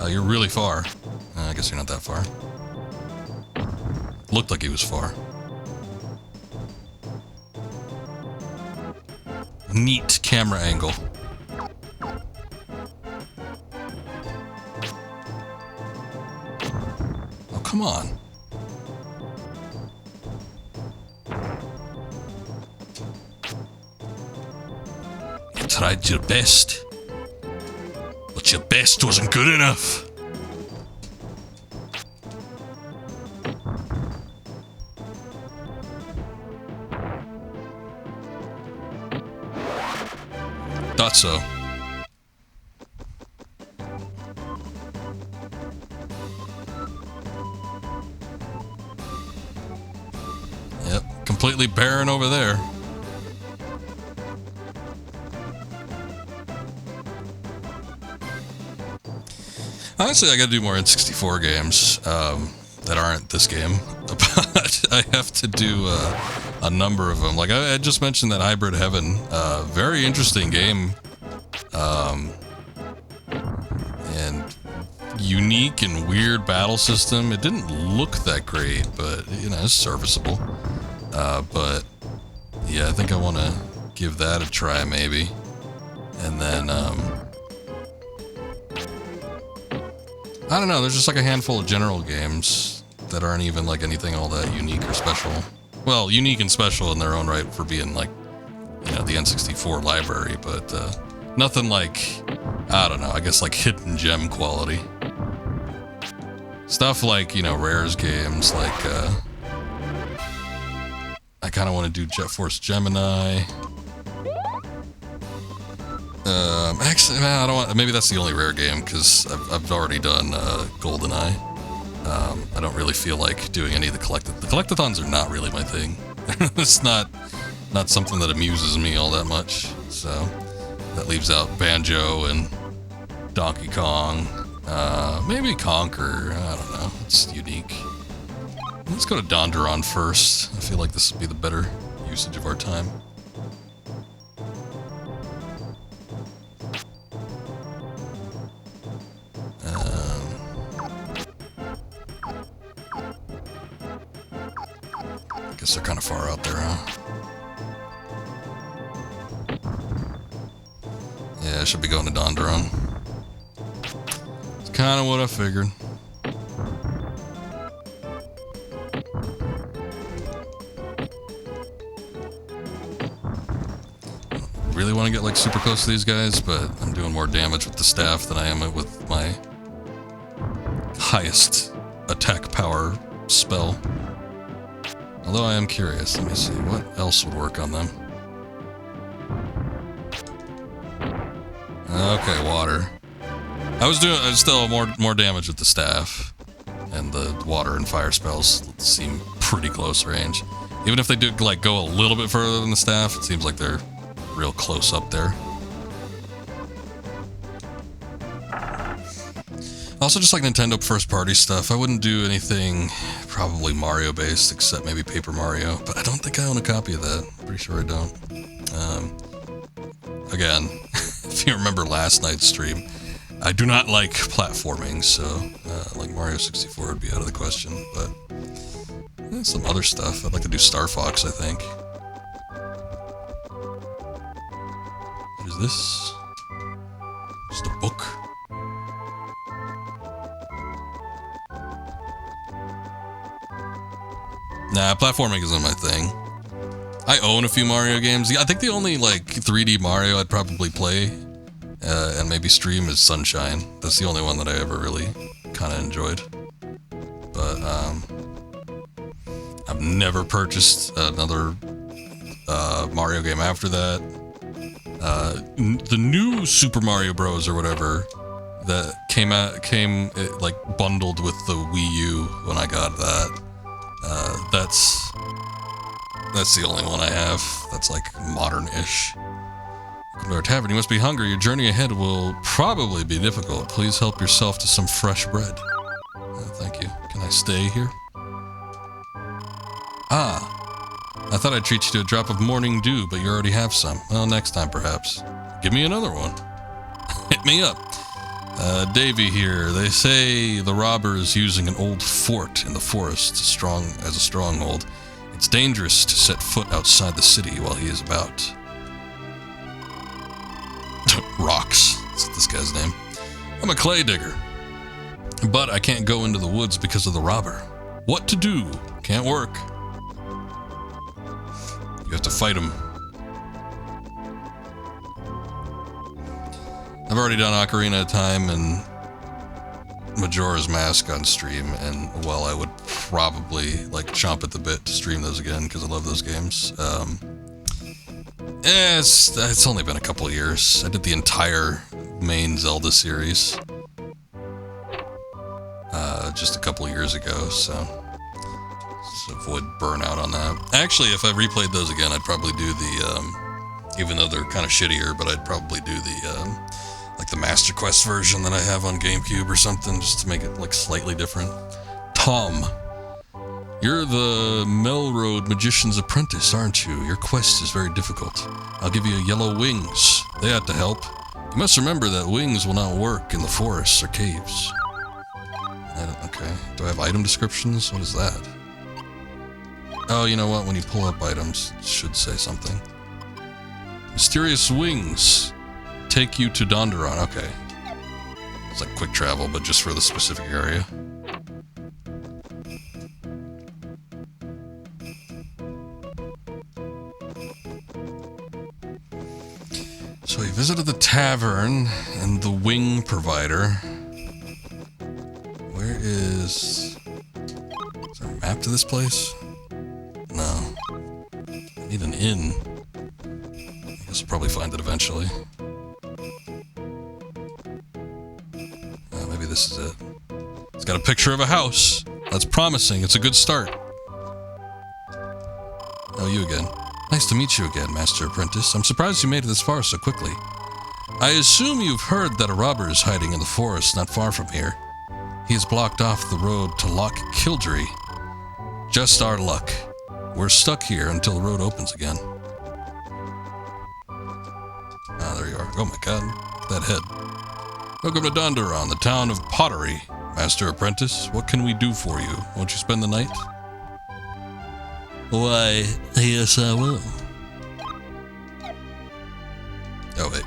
You're really far. I guess you're not that far. Looked like he was far. Neat camera angle. Oh, come on. You tried your best. But your best wasn't good enough. Thought so. Yep, completely barren over there. Honestly, I gotta do more N64 games that aren't this game, but I have to do a number of them. Like I just mentioned that Hybrid Heaven, very interesting game, and unique and weird battle system. It didn't look that great, but you know, it's serviceable. But yeah, I think I want to give that a try maybe, and then I don't know, there's just like a handful of general games that aren't even like anything all that unique or special. Well, unique and special in their own right for being like, you know, the N64 library, but nothing like, I don't know, I guess like hidden gem quality. Stuff like, you know, Rare's games, like, I kind of want to do Jet Force Gemini. Actually, man, I don't want. Maybe that's the only Rare game because I've already done GoldenEye. I don't really feel like doing any of the collectathons are not really my thing. It's not something that amuses me all that much. So that leaves out Banjo and Donkey Kong. Maybe Conquer. I don't know. It's unique. Let's go to Donderon first. I feel like this would be the better usage of our time. I guess they're kind of far out there, huh? Yeah, I should be going to Donderon. It's kind of what I figured. Really want to get like super close to these guys, but I'm doing more damage with the staff than I am with my highest attack power spell. Although I am curious, let me see, what else would work on them? Okay, water. I was doing still more damage with the staff, and the water and fire spells seem pretty close range. Even if they do like go a little bit further than the staff, it seems like they're real close up there. Also, just like Nintendo first-party stuff, I wouldn't do anything probably Mario-based, except maybe Paper Mario, but I don't think I own a copy of that. I'm pretty sure I don't. Again, if you remember last night's stream, I do not like platforming, so like Mario 64 would be out of the question, but some other stuff. I'd like to do Star Fox, I think. What is is this? Just a book? Nah, platforming isn't my thing. I own a few Mario games. I think the only, like, 3D Mario I'd probably play, and maybe stream, is Sunshine. That's the only one that I ever really kind of enjoyed. But, I've never purchased another Mario game after that. The new Super Mario Bros. Or whatever that came like bundled with the Wii U when I got that. That's the only one I have. That's like modern-ish. Welcome to our tavern. You must be hungry. Your journey ahead will probably be difficult. Please help yourself to some fresh bread. Thank you. Can I stay here? Ah. I thought I'd treat you to a drop of morning dew, but you already have some. Well, next time, perhaps. Give me another one. Hit me up. Davy here. They say the robber is using an old fort in the forest as a stronghold. It's dangerous to set foot outside the city while he is about. Rocks. That's this guy's name. I'm a clay digger. But I can't go into the woods because of the robber. What to do? Can't work. You have to fight him. I've already done Ocarina of Time and Majora's Mask on stream, and well, I would probably like chomp at the bit to stream those again because I love those games. It's only been a couple of years. I did the entire main Zelda series just a couple of years ago, so avoid burnout on that. Actually, if I replayed those again, I'd probably do the, even though they're kind of shittier, but I'd probably do the, like the Master Quest version that I have on GameCube or something, just to make it, like, slightly different. Tom, you're the Melroad Magician's apprentice, aren't you? Your quest is very difficult. I'll give you yellow wings. They ought to help. You must remember that wings will not work in the forests or caves. Okay. Do I have item descriptions? What is that? Oh, you know what? When you pull up items, it should say something. Mysterious wings take you to Donderon. Okay. It's like quick travel, but just for the specific area. So we visited the tavern and the wing provider. Where is there a map to this place? No. I need an inn. I guess I'll probably find it eventually. Maybe this is it. It's got a picture of a house. That's promising. It's a good start. Oh, you again. Nice to meet you again, Master Apprentice. I'm surprised you made it this far so quickly. I assume you've heard that a robber is hiding in the forest not far from here. He has blocked off the road to Loch Kildree. Just our luck. We're stuck here until the road opens again. Ah, there you are. Oh my god. That head. Welcome to Donderon, the town of pottery. Master Apprentice, what can we do for you? Won't you spend the night? Why, yes I will. Oh, wait.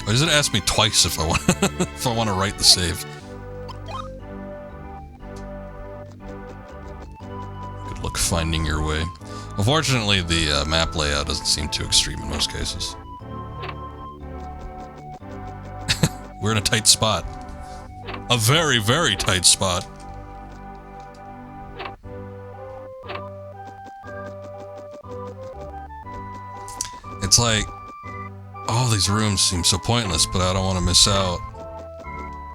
Why does it ask me twice if I want if I want to write the save? Good luck finding your way. Unfortunately, the map layout doesn't seem too extreme in most cases. We're in a tight spot. A very, very tight spot. It's like, all these rooms seem so pointless, but I don't want to miss out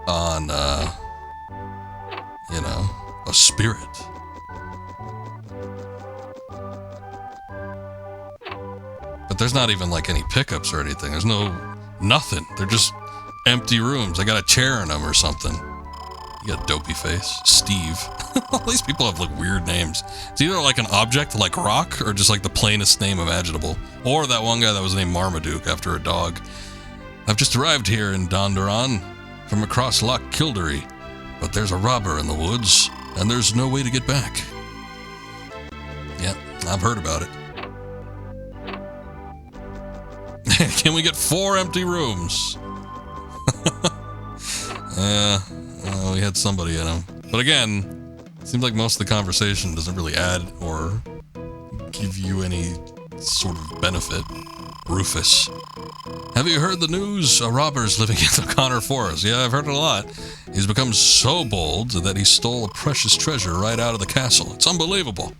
on, you know, a spirit. But there's not even, like, any pickups or anything. There's nothing. They're just empty rooms. I got a chair in them or something. You got a dopey face. Steve. All these people have, like, weird names. It's either, like, an object like Rock or just, like, the plainest name imaginable. Or that one guy that was named Marmaduke after a dog. I've just arrived here in Donderon from across Loch Kildree. But there's a robber in the woods, and there's no way to get back. I've heard about it. Can we get 4 empty rooms? We had somebody in them. But again, it seems like most of the conversation doesn't really add or give you any sort of benefit. Rufus. Have you heard the news? A robber's living in the Connor Forest. Yeah, I've heard it a lot. He's become so bold that he stole a precious treasure right out of the castle. It's unbelievable.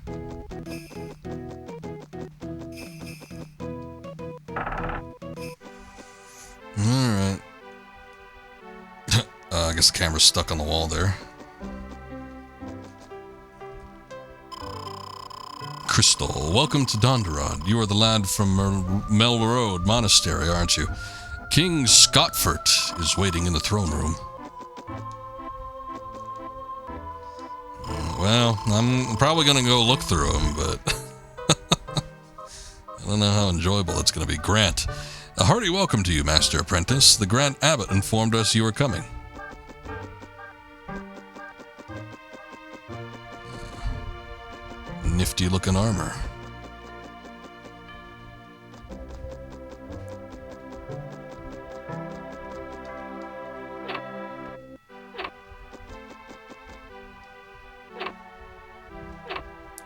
Alright. I guess the camera's stuck on the wall there. Crystal, welcome to Donderod. You are the lad from Melrode Monastery, aren't you? King Scottfort is waiting in the throne room. Well, I'm probably going to go look through him, but I don't know how enjoyable it's going to be. Grant, a hearty welcome to you, Master Apprentice. The Grand Abbot informed us you were coming. Nifty looking armor.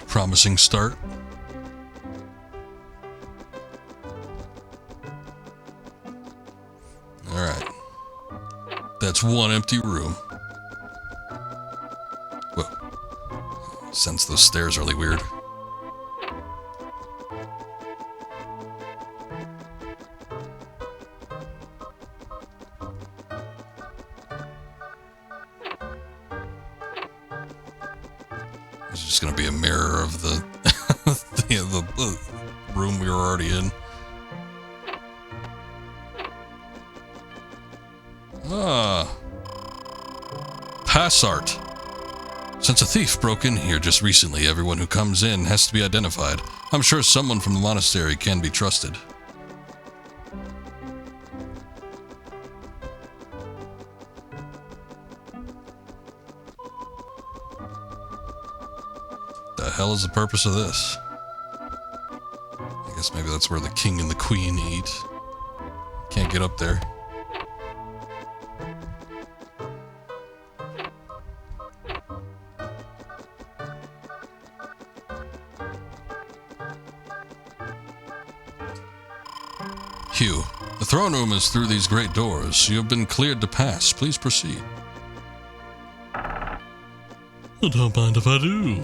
Promising start. Alright. That's 1 empty room. Whoa. Sense those stairs are really weird. It's just going to be a mirror of the, the room we were already in. Ah. Pass art. Since a thief broke in here just recently, everyone who comes in has to be identified. I'm sure someone from the monastery can be trusted. The hell is the purpose of this? I guess maybe that's where the king and the queen eat. Can't get up there. Hugh, the throne room is through these great doors. You have been cleared to pass. Please proceed. I don't mind if I do.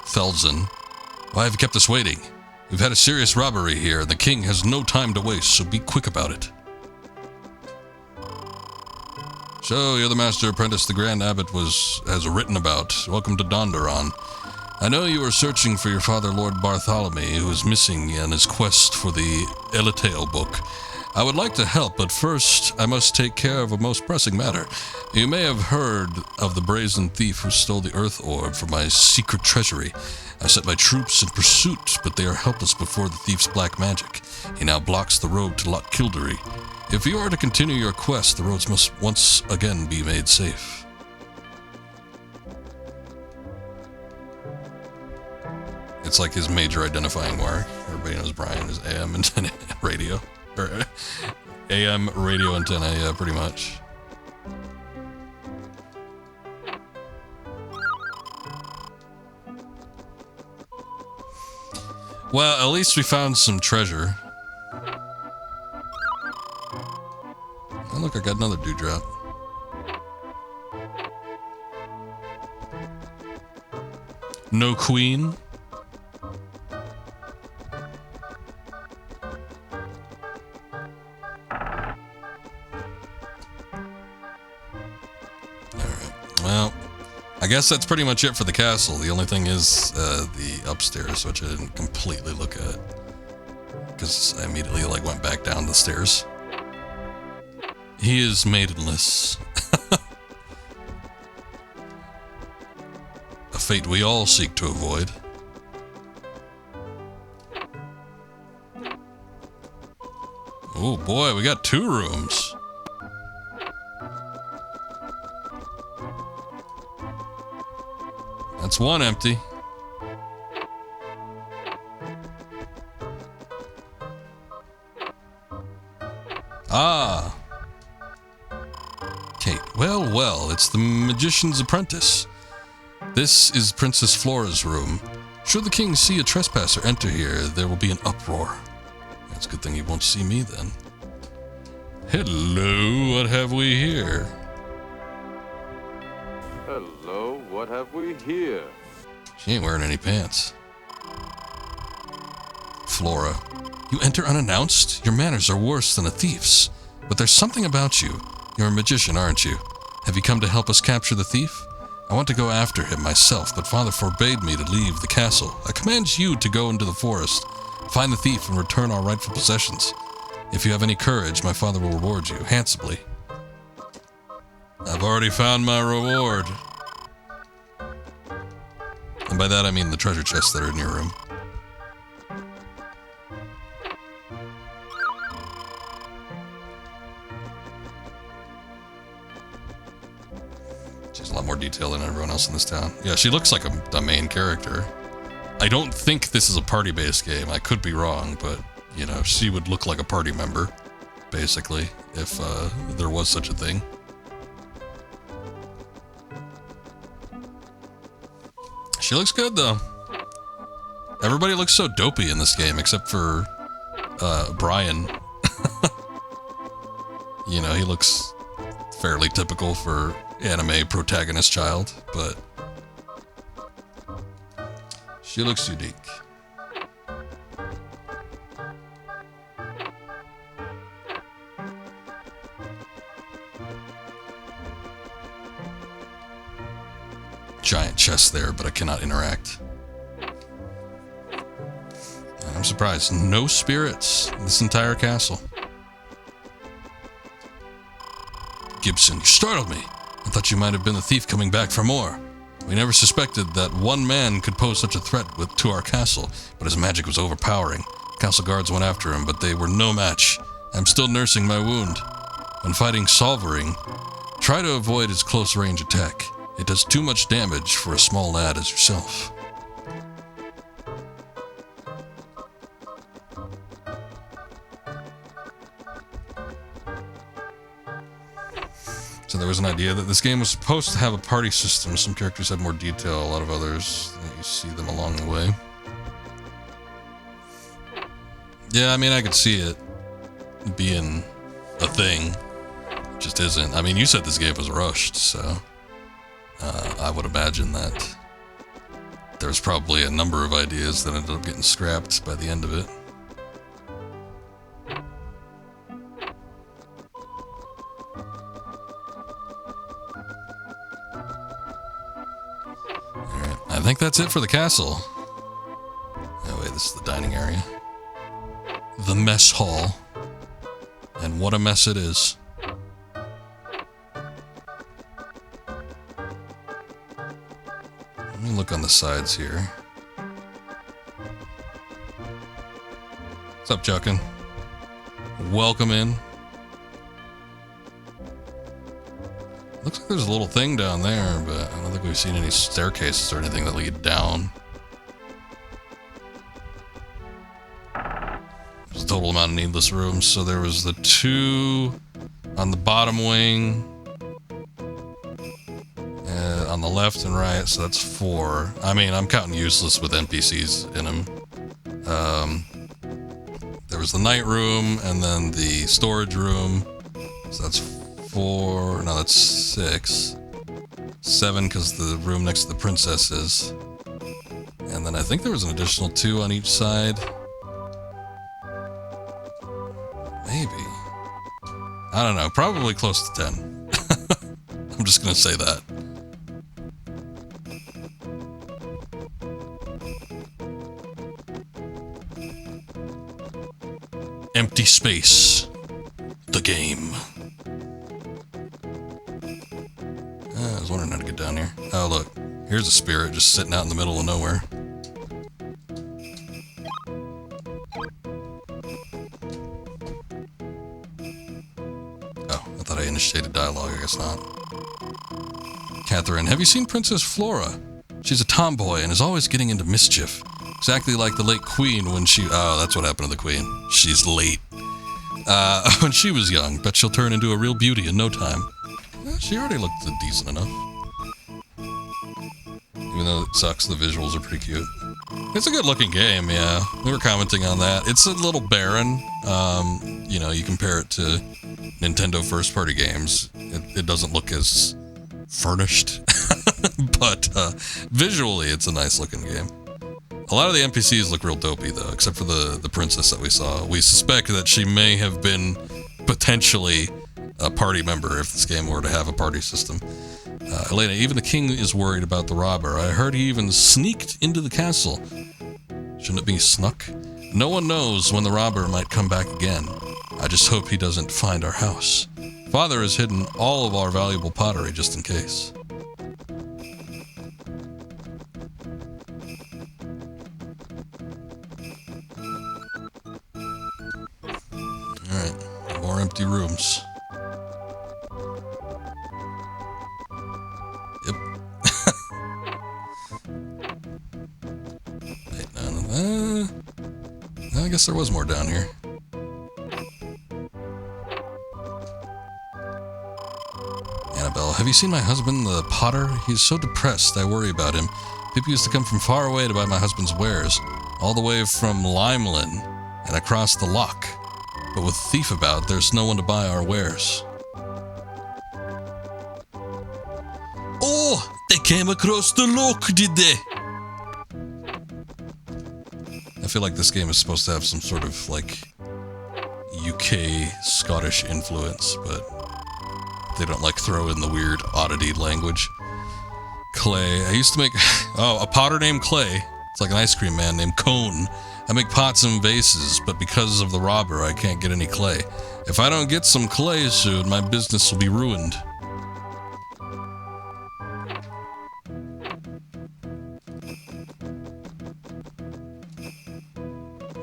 Felsen, why have you kept us waiting? We've had a serious robbery here, and the king has no time to waste, so be quick about it. So, you're the Master Apprentice the Grand Abbot has written about. Welcome to Donderon. I know you are searching for your father, Lord Bartholomew, who is missing in his quest for the Eletail book. I would like to help, but first I must take care of a most pressing matter. You may have heard of the brazen thief who stole the Earth Orb from my secret treasury. I set my troops in pursuit, but they are helpless before the thief's black magic. He now blocks the road to Loch Kildare. If you are to continue your quest, the roads must once again be made safe. It's like his major identifying mark. Everybody knows Brian is AM antenna radio. Or AM radio antenna, yeah, pretty much. Well, at least we found some treasure. Oh, look, I got another dewdrop. No queen? Well, I guess that's pretty much it for the castle. The only thing is the upstairs, which I didn't completely look at, because I immediately went back down the stairs. He is maidenless. A fate we all seek to avoid. Oh boy, we got 2 rooms. That's one empty. Ah. Kate. Well, well, it's the magician's apprentice. This is Princess Flora's room. Should the king see a trespasser enter here, there will be an uproar. It's a good thing he won't see me then. Hello, what have we here? Hello, what have we here? She ain't wearing any pants. Flora, you enter unannounced? Your manners are worse than a thief's. But there's something about you. You're a magician, aren't you? Have you come to help us capture the thief? I want to go after him myself, but Father forbade me to leave the castle. I command you to go into the forest, find the thief, and return our rightful possessions. If you have any courage, my father will reward you handsomely. I've already found my reward. And by that I mean the treasure chests that are in your room. She's a lot more detail than everyone else in this town. Yeah, she looks like a main character. I don't think this is a party-based game. I could be wrong, but, you know, she would look like a party member, basically, if there was such a thing. She looks good, though. Everybody looks so dopey in this game, except for Brian. You know, he looks fairly typical for anime protagonist child, but she looks unique. Giant chest there, but I cannot interact. I'm surprised. No spirits in this entire castle. Gibson, you startled me. I thought you might have been the thief coming back for more. We never suspected that one man could pose such a threat to our castle, but his magic was overpowering. Castle guards went after him, but they were no match. I'm still nursing my wound. When fighting Solvering, try to avoid his close-range attack. It does too much damage for a small lad as yourself. So there was an idea that this game was supposed to have a party system. Some characters had more detail, a lot of others, you see them along the way. Yeah, I mean, I could see it being a thing. It just isn't. I mean, you said this game was rushed, so I would imagine that there's probably a number of ideas that ended up getting scrapped by the end of it. Alright, I think that's it for the castle. Oh wait, this is the dining area. The mess hall. And what a mess it is. Let me look on the sides here. What's up, Chuckin? Welcome in. Looks like there's a little thing down there, but I don't think we've seen any staircases or anything that lead down. There's a total amount of needless rooms, so there was the 2 on the bottom wing. On the left and right, so that's 4. I mean, I'm counting useless with NPCs in them. There was the night room, and then the storage room. So that's 4. No, that's 6. 7, because the room next to the princesses. And then I think there was an additional 2 on each side. Maybe. I don't know. Probably close to 10. I'm just going to say that. Empty Space, the game. I was wondering how to get down here. Oh, look. Here's a spirit just sitting out in the middle of nowhere. Oh, I thought I initiated dialogue. I guess not. Catherine, have you seen Princess Flora? She's a tomboy and is always getting into mischief. Exactly like the late Queen when she... Oh, that's what happened to the Queen. She's late. When she was young, but she'll turn into a real beauty in no time. She already looked decent enough. Even though it sucks, the visuals are pretty cute. It's a good looking game, yeah. We were commenting on that. It's a little barren. You know, you compare it to Nintendo first party games. It doesn't look as furnished. But visually, it's a nice looking game. A lot of the NPCs look real dopey, though, except for the princess that we saw. We suspect that she may have been potentially a party member if this game were to have a party system. Elena, even the king is worried about the robber. I heard he even sneaked into the castle. Shouldn't it be snuck? No one knows when the robber might come back again. I just hope he doesn't find our house. Father has hidden all of our valuable pottery just in case. Alright, more empty rooms. Yep. Wait, none of that. I guess there was more down here. Annabelle, have you seen my husband, the potter? He's so depressed, I worry about him. People used to come from far away to buy my husband's wares, all the way from Limelin and across the loch. But with Thief about, there's no one to buy our wares. Oh, they came across the loch, did they? I feel like this game is supposed to have some sort of, like, UK Scottish influence, but they don't, like, throw in the weird oddity language. Clay. I used to make... Oh, a potter named Clay. It's like an ice cream man named Cone. I make pots and vases, but because of the robber, I can't get any clay. If I don't get some clay soon, my business will be ruined.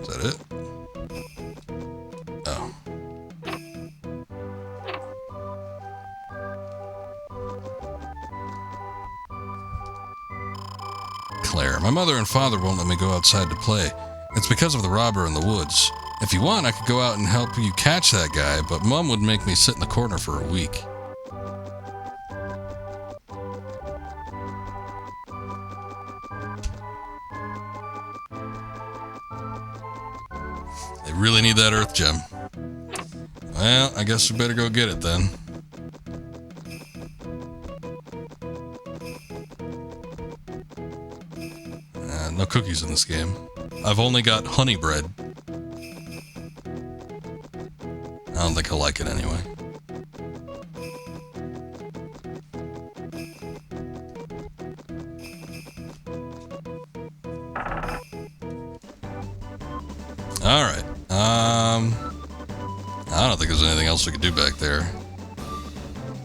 Is that it? Oh. Claire, my mother and father won't let me go outside to play. It's because of the robber in the woods. If you want, I could go out and help you catch that guy, but Mom would make me sit in the corner for a week. They really need that earth gem. Well, I guess we better go get it then. No cookies in this game. I've only got honey bread. I don't think he'll like it anyway. Alright. I don't think there's anything else we could do back there.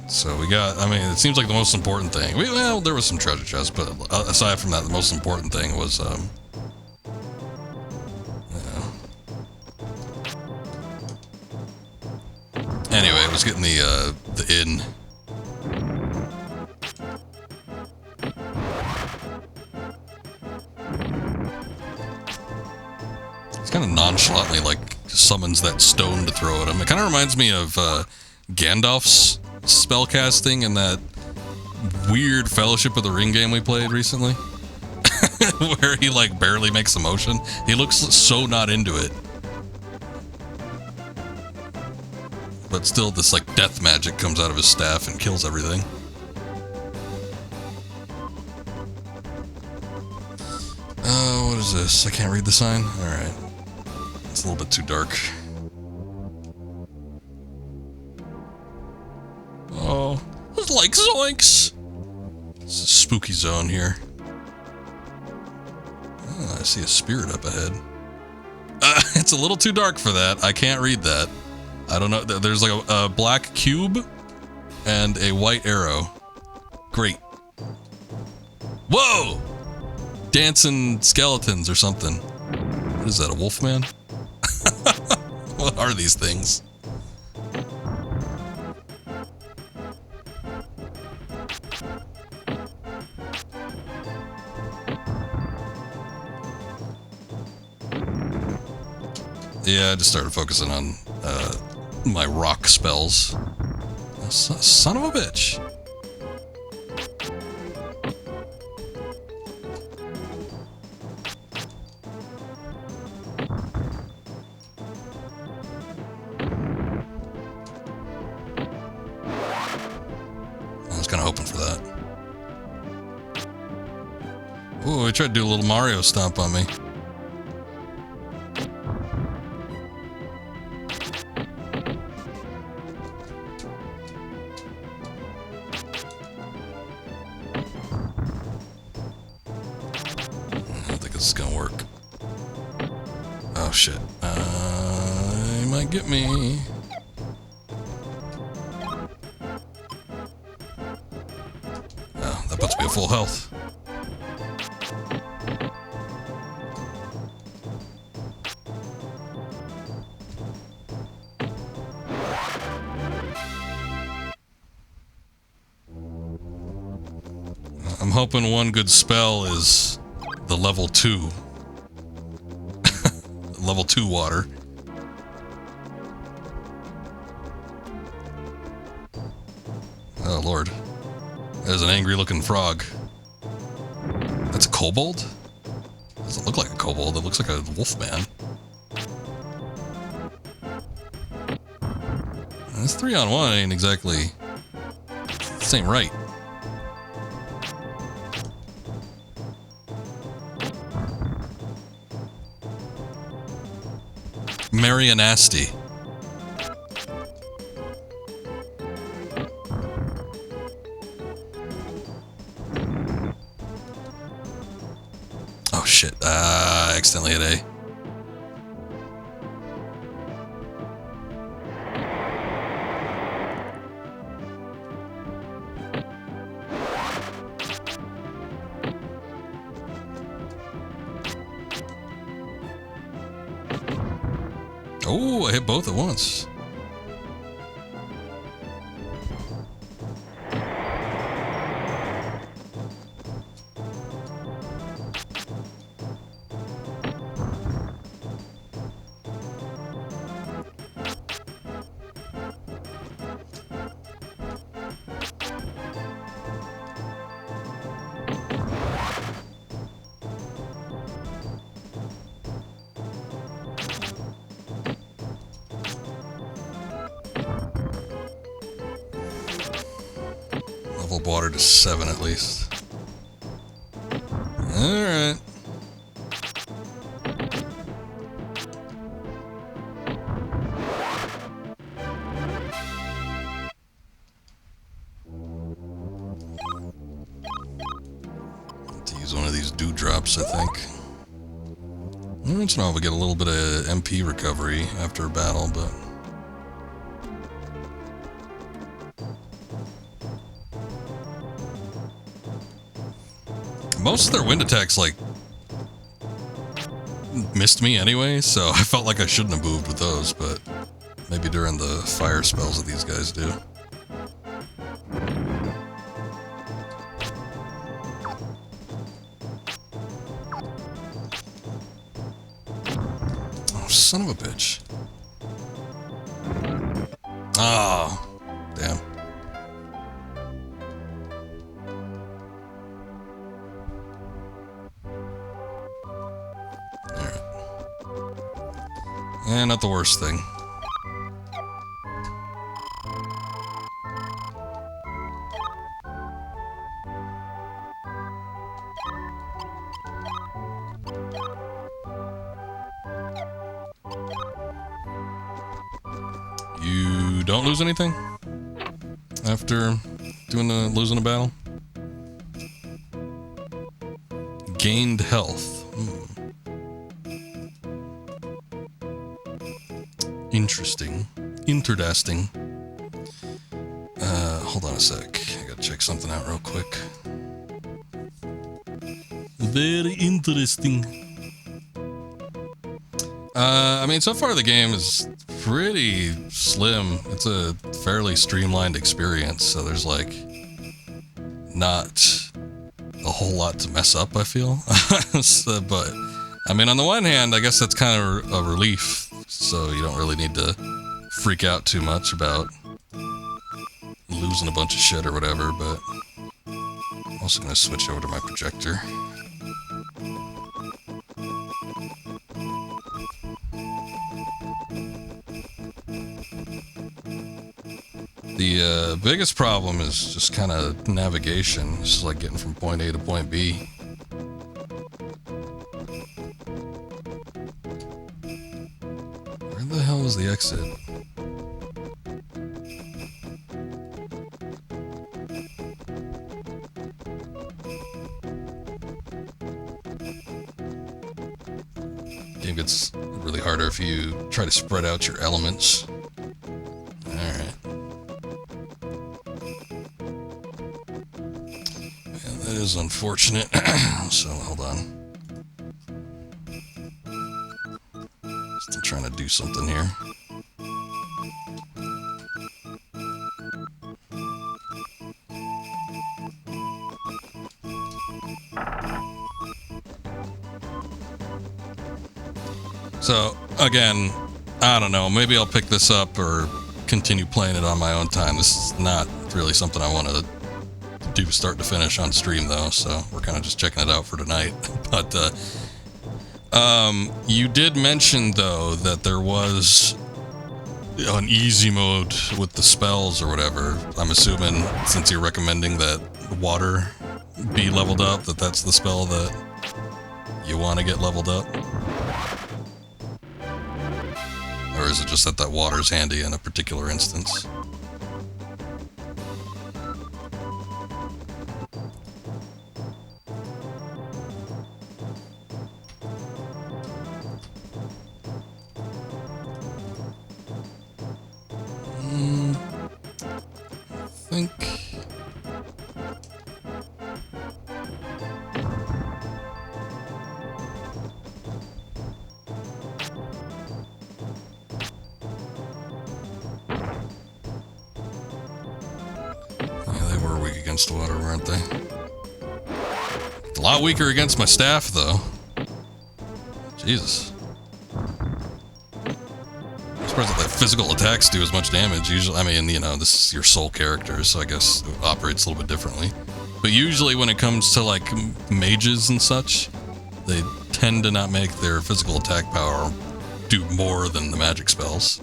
So we got, I mean, it seems like the most important thing. Well, there was some treasure chests, but aside from that, the most important thing was, Anyway, it was getting the inn. It's kind of nonchalantly, like, summons that stone to throw at him. It kind of reminds me of Gandalf's spellcasting in that weird Fellowship of the Ring game we played recently. Where he, like, barely makes a motion. He looks so not into it. But still, this, like, death magic comes out of his staff and kills everything. What is this? I can't read the sign? Alright. It's a little bit too dark. Oh, it's like zoinks! It's a spooky zone here. Oh, I see a spirit up ahead. It's a little too dark for that. I can't read that. I don't know. There's like a black cube and a white arrow. Great. Whoa! Dancing skeletons or something. What is that, a wolf man? What are these things? Yeah, I just started focusing on my rock spells. Son of a bitch. I was kind of hoping for that. Ooh, he tried to do a little Mario stomp on me. I don't think this is gonna work. Oh shit. He might get me. Oh, that puts me at full health. I'm hoping one good spell is the level 2. Level 2 water. Oh lord. There's an angry looking frog. That's a kobold? Doesn't look like a kobold, it looks like a wolf man. This 3-on-1 ain't exactly... This ain't right. Nasty. Oh shit, I accidentally hit A. Oh, I hit both at once. Level water to 7 at least. Alright. To use one of these dewdrops, I think. Once in a while we get a little bit of MP recovery after a battle, but... Most of their wind attacks, like, missed me anyway, so I felt like I shouldn't have moved with those, but maybe during the fire spells that these guys do. Oh, son of a bitch. Oh, damn. Eh, not the worst thing. You don't lose anything after losing a battle? Gained health. Interesting. Interdasting. Hold on a sec. I gotta check something out real quick. Very interesting. I mean, so far the game is pretty slim. It's a fairly streamlined experience, so there's like not a whole lot to mess up, I feel. So, but I mean, on the one hand, I guess that's kind of a relief. so you don't really need to freak out too much about losing a bunch of shit or whatever, but I'm also going to switch over to my projector. The biggest problem is just kind of navigation. It's just like getting from point A to point B. Where the hell is the exit? Game gets really harder if you try to spread out your elements. Alright. Yeah, that is unfortunate. So, hold on. Still trying to do something here. So, again, I don't know, maybe I'll pick this up or continue playing it on my own time. This is not really something I want to do start to finish on stream, though, so we're kind of just checking it out for tonight. But, you did mention, though, that there was an easy mode with the spells or whatever. I'm assuming, since you're recommending that water be leveled up, that that's the spell that you want to get leveled up? Or is it just that water's handy in a particular instance? I think... against water, weren't they? A lot weaker against my staff, though. Jesus. I'm surprised that physical attacks do as much damage. Usually, I mean, you know, this is your sole character, so I guess it operates a little bit differently. But usually when it comes to, like, mages and such, they tend to not make their physical attack power do more than the magic spells.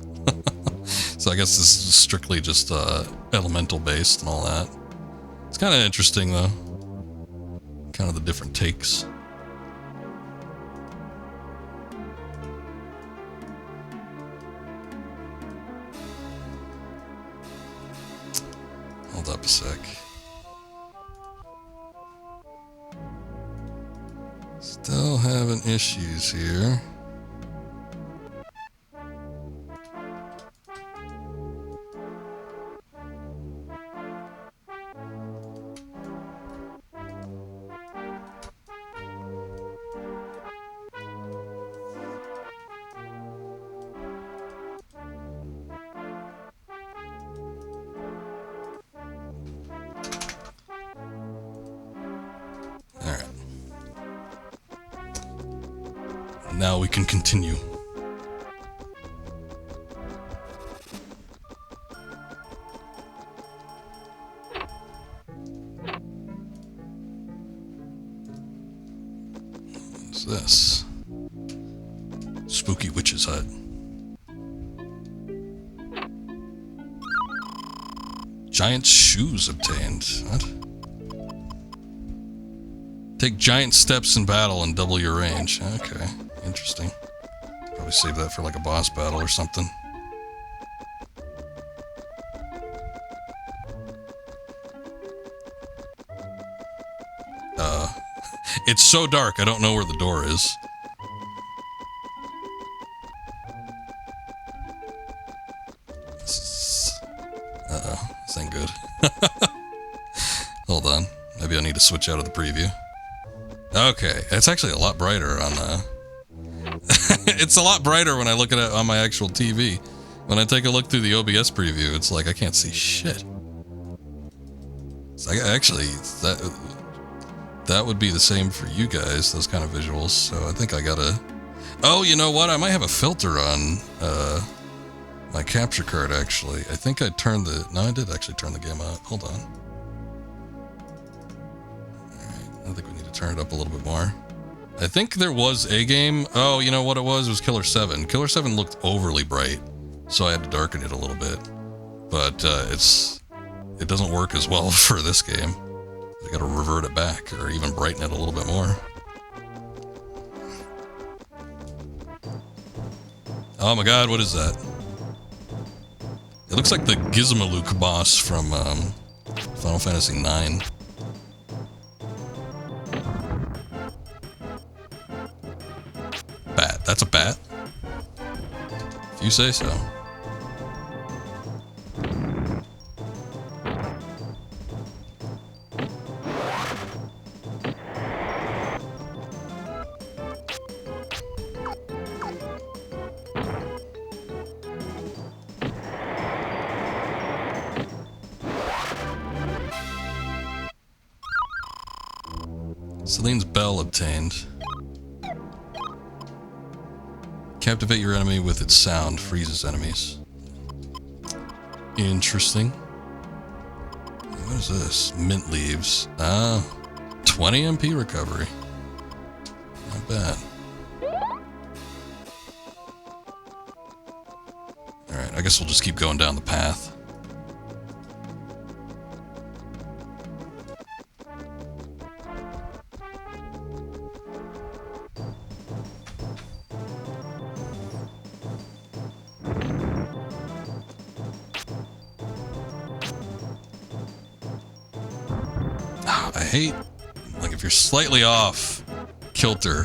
So I guess this is strictly just elemental based and all that. It's kind of interesting, though. Kind of the different takes. Hold up a sec. Still having issues here. Now we can continue. What's this? Spooky Witch's Hut. Giant shoes obtained. What? Take giant steps in battle and double your range. Okay. Interesting. Probably save that for like a boss battle or something. It's so dark, I don't know where the door is. Uh-oh, this ain't good. Hold on. Maybe I need to switch out of the preview. Okay, it's actually a lot brighter on the... It's a lot brighter when I look at it on my actual TV. When I take a look through the OBS preview, it's like I can't see shit. So actually, that would be the same for you guys, those kind of visuals. So I think I gotta Oh, you know what? I might have a filter on my capture card, actually. I think I turned the... No, I did actually turn the game up. Hold on. Alright, I think we need to turn it up a little bit more. I think there was a game... Oh, you know what it was? It was Killer 7. Killer 7 looked overly bright, so I had to darken it a little bit. But it doesn't work as well for this game. I gotta revert it back, or even brighten it a little bit more. Oh my god, what is that? It looks like the Gizmaluke boss from Final Fantasy IX. Bat. That's a bat? If you say so. Celine's bell obtained. Captivate your enemy with its sound, freezes enemies. Interesting. What is this? Mint leaves. Ah, 20 MP recovery. Not bad. Alright, I guess we'll just keep going down the path. I hate, like, if you're slightly off kilter.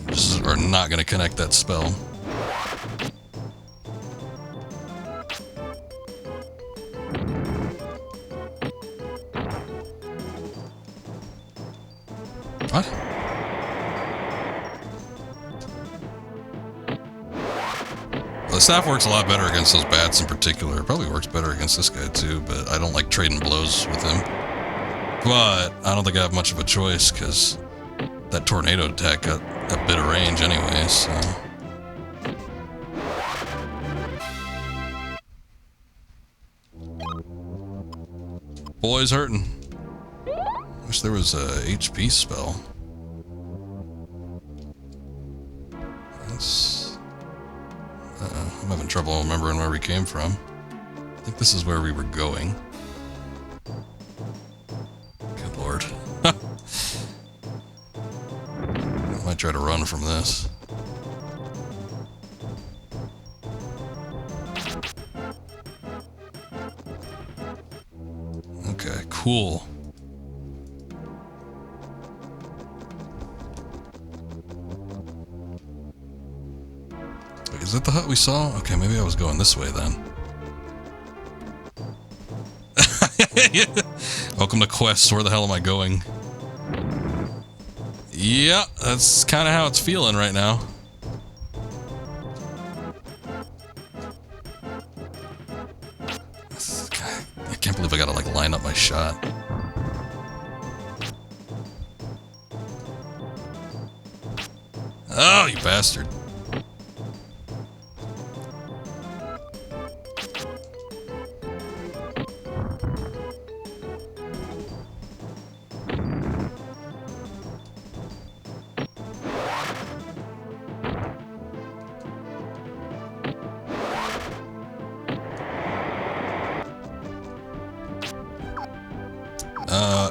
Just are not going to connect that spell. What? The staff works a lot better against those bats in particular. It probably works better against this guy too, but I don't like trading blows with him. But I don't think I have much of a choice because that tornado attack got a bit of range anyway, so... Boy's hurting. Wish there was a HP spell. That's... I'm having trouble remembering where we came from. I think this is where we were going. Good lord. I might try to run from this. Okay, cool. Is that the hut we saw? Okay, maybe I was going this way then. Welcome to Quest. Where the hell am I going? Yeah, that's kind of how it's feeling right now. I can't believe I gotta like line up my shot. Oh, you bastard.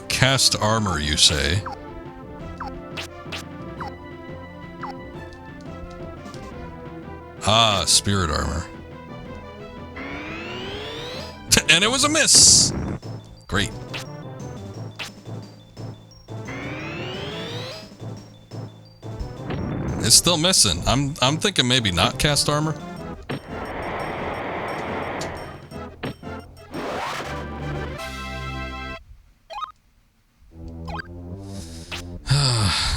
Cast armor, you say? Ah, spirit armor. And it was a miss! Great. It's still missing. I'm thinking maybe not cast armor.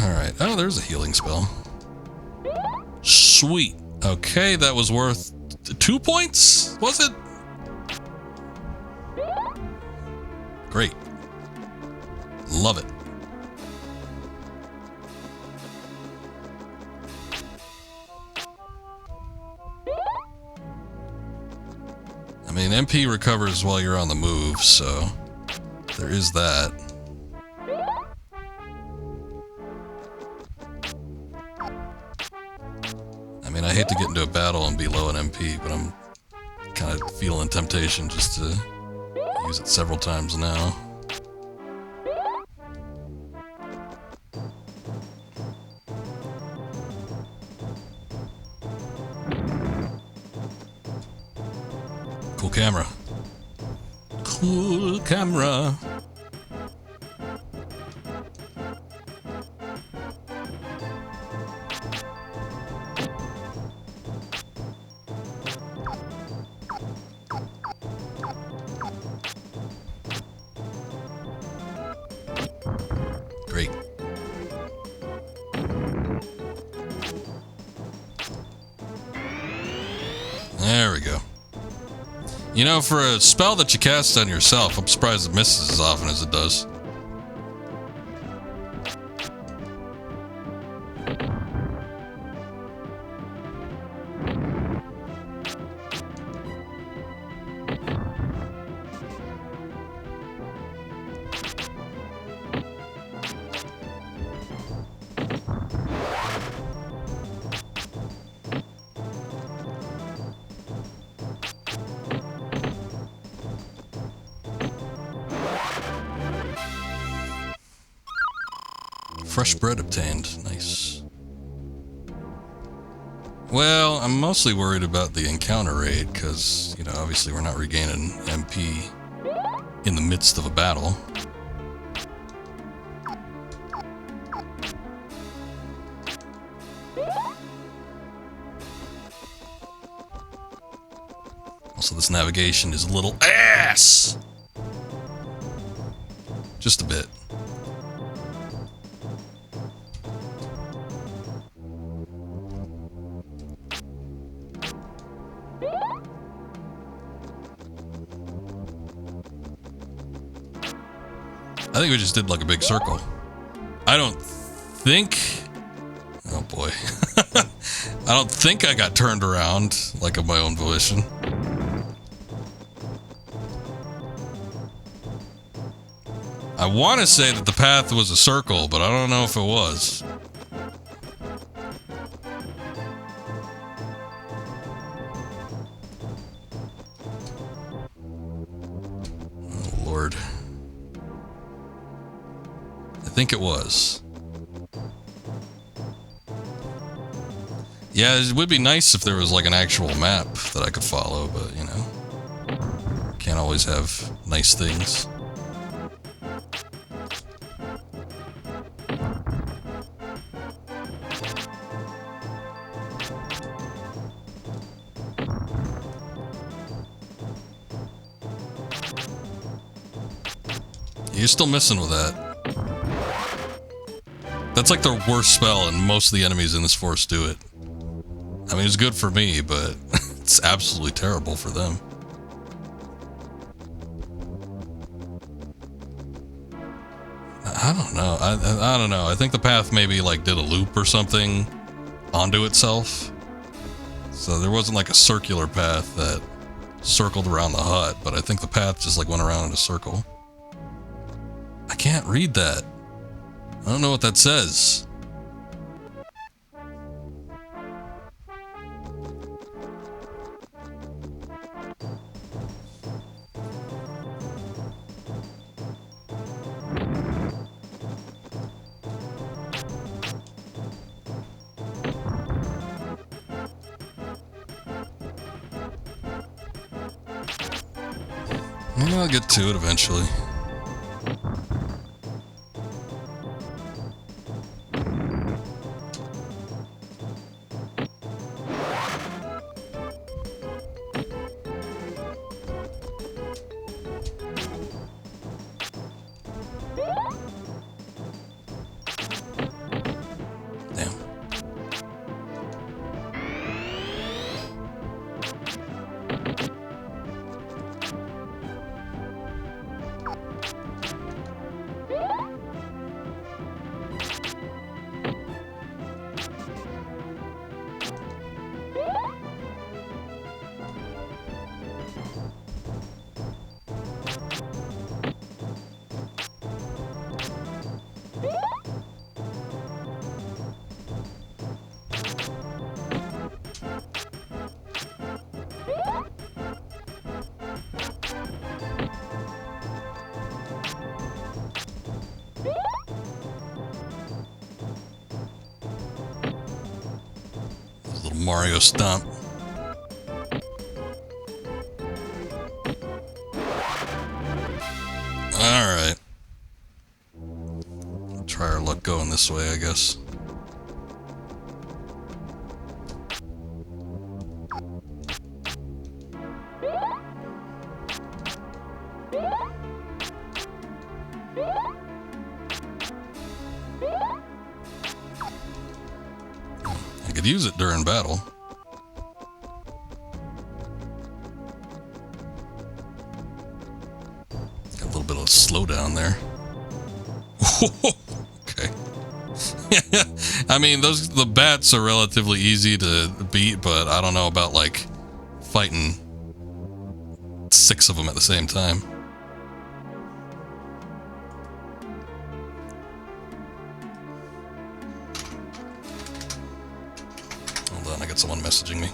Alright. Oh, there's a healing spell. Sweet. Okay, that was worth 2 points? Was it? Great. Love it. I mean, MP recovers while you're on the move, so there is that. I mean, I hate to get into a battle and be low on MP, but I'm kind of feeling temptation just to use it several times now. Cool camera. Cool camera. Great. There we go. You know, for a spell that you cast on yourself, I'm surprised it misses as often as it does. Fresh bread obtained. Nice. Well, I'm mostly worried about the encounter rate, because, you know, obviously we're not regaining MP in the midst of a battle. Also, this navigation is a little ass! Just a bit. I think we just did like a big circle. I don't think... Oh boy. I don't think I got turned around, like of my own volition. I want to say that the path was a circle, but I don't know if it was. Oh Lord. I think it was. Yeah, it would be nice if there was like an actual map that I could follow, but you know, can't always have nice things. You're still missing with that. That's like the worst spell, and most of the enemies in this forest do it. I mean, it's good for me, but it's absolutely terrible for them. I don't know. I don't know. I think the path maybe like did a loop or something onto itself. So there wasn't like a circular path that circled around the hut, but I think the path just like went around in a circle. I can't read that. I don't know what that says. Maybe I'll get to it eventually. Mario stomp. Alright. Try our luck going this way, I guess. I could use it during battle. Got a little bit of slowdown there. Okay. I mean, the bats are relatively easy to beat, but I don't know about like fighting 6 of them at the same time. Hold on, I got someone messaging me.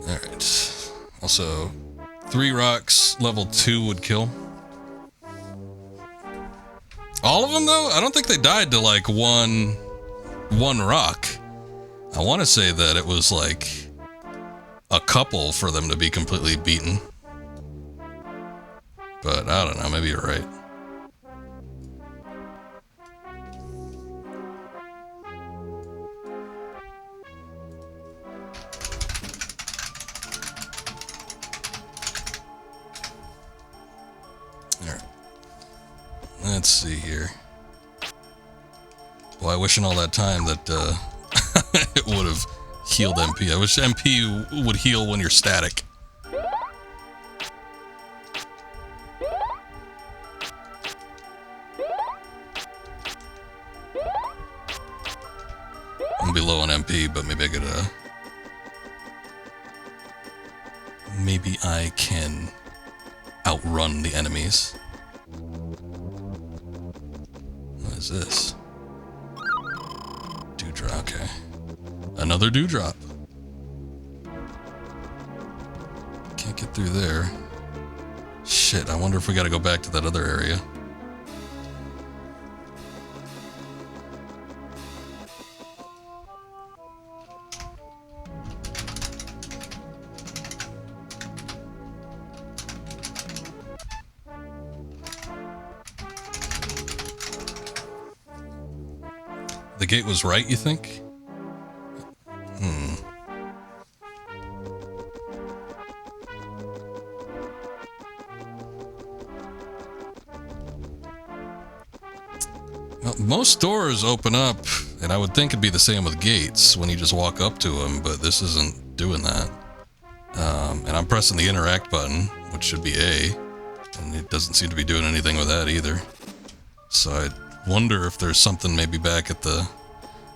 Alright. Also, 3 rocks, level 2 would kill. All of them, though? I don't think they died to, like, one rock. I want to say that it was, like, a couple for them to be completely beaten. But, I don't know, maybe you're right. Alright. Let's see here. Well, I wish in all that time that it would have healed MP. I wish MP would heal when you're static. I'm be low on MP, but maybe I could, maybe I can outrun the enemies. What is this? Dewdrop, okay. Another dewdrop. Can't get through there. Shit, I wonder if we gotta go back to that other area. The gate was right, you think? Well, most doors open up, and I would think it'd be the same with gates when you just walk up to them, but this isn't doing that. And I'm pressing the interact button, which should be A, and it doesn't seem to be doing anything with that either. So I wonder if there's something maybe back at the...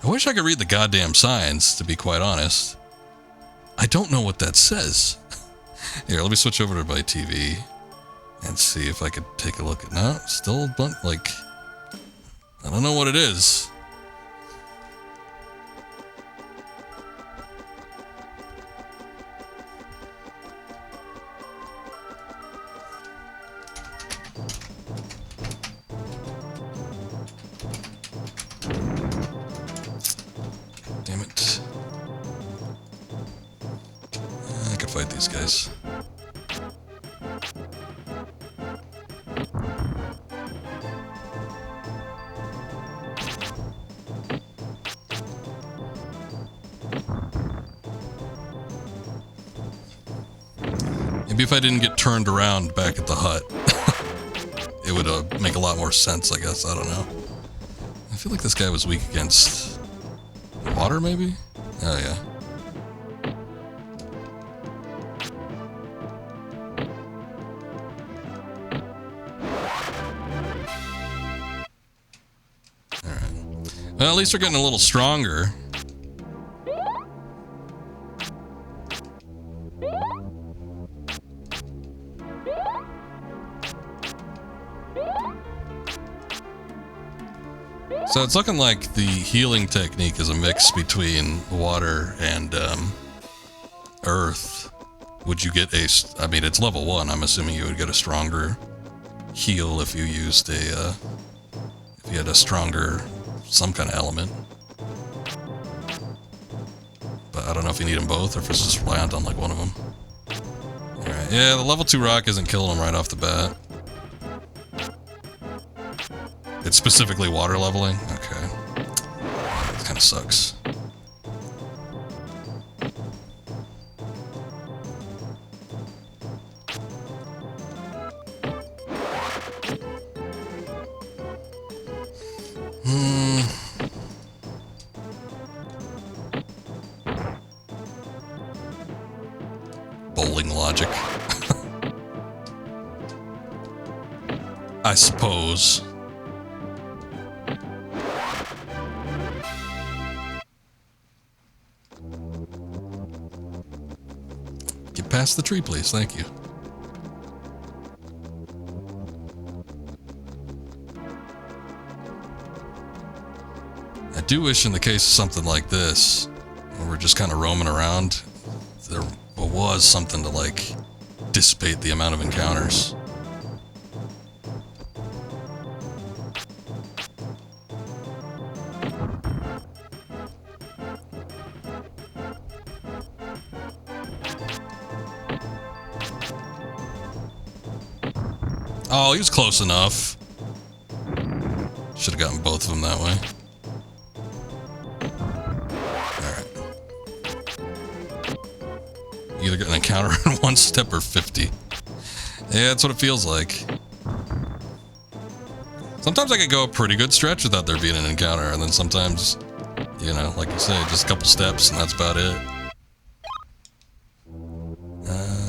I wish I could read the goddamn signs, to be quite honest. I don't know what that says. Here, let me switch over to my TV and see if I could take a look at... No, still, like... I don't know what it is. Damn it. I could fight these guys. Maybe if I didn't get turned around back at the hut, it would make a lot more sense, I guess. I don't know. I feel like this guy was weak against water, maybe? Oh, yeah. Alright. Well, at least we're getting a little stronger. So it's looking like the healing technique is a mix between water and earth. would you get I mean, it's level 1. I'm assuming you would get a stronger heal if you used if you had a stronger, some kind of element. But I don't know if you need them both or if it's just reliant on like one of them. Alright, yeah, the level 2 rock isn't killing them right off the bat. It's specifically water leveling? Okay. That kind of sucks. Bowling logic. I suppose. Get past the tree, please. Thank you. I do wish in the case of something like this, where we're just kind of roaming around, there was something to, like, dissipate the amount of encounters. Oh, he was close enough. Should have gotten both of them that way. You either get an encounter in 1 step or 50. Yeah, that's what it feels like. Sometimes I could go a pretty good stretch without there being an encounter, and then sometimes, you know, like you say, just a couple steps and that's about it. Alright.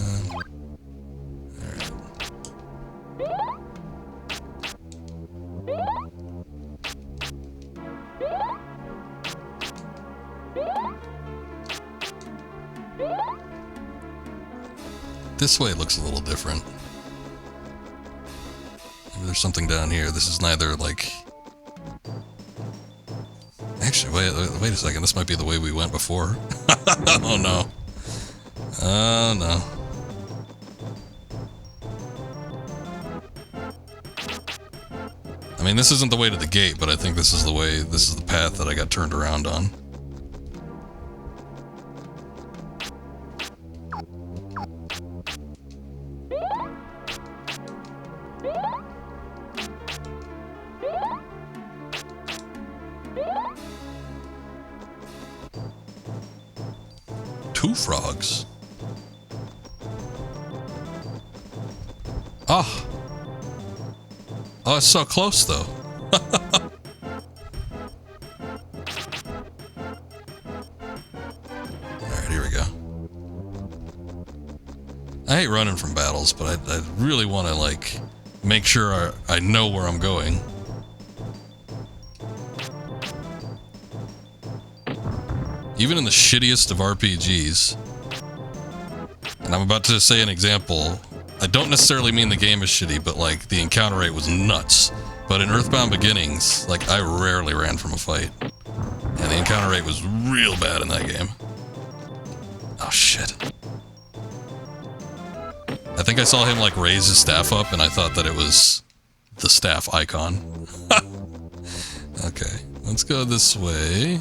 This way it looks a little different. Maybe there's something down here. This is neither, like... Actually, wait a second. This might be the way we went before. Oh, no. Oh, no. I mean, this isn't the way to the gate, but I think this is the path that I got turned around on. Two frogs. Oh. Oh, it's so close, though. Alright, here we go. I hate running from battles, but I really want to, like, make sure I know where I'm going. Even in the shittiest of RPGs, and I'm about to say an example, I don't necessarily mean the game is shitty, but like the encounter rate was nuts. But in Earthbound Beginnings, like I rarely ran from a fight, and the encounter rate was real bad in that game. Oh shit. I think I saw him like raise his staff up and I thought that it was the staff icon. Okay, let's go this way.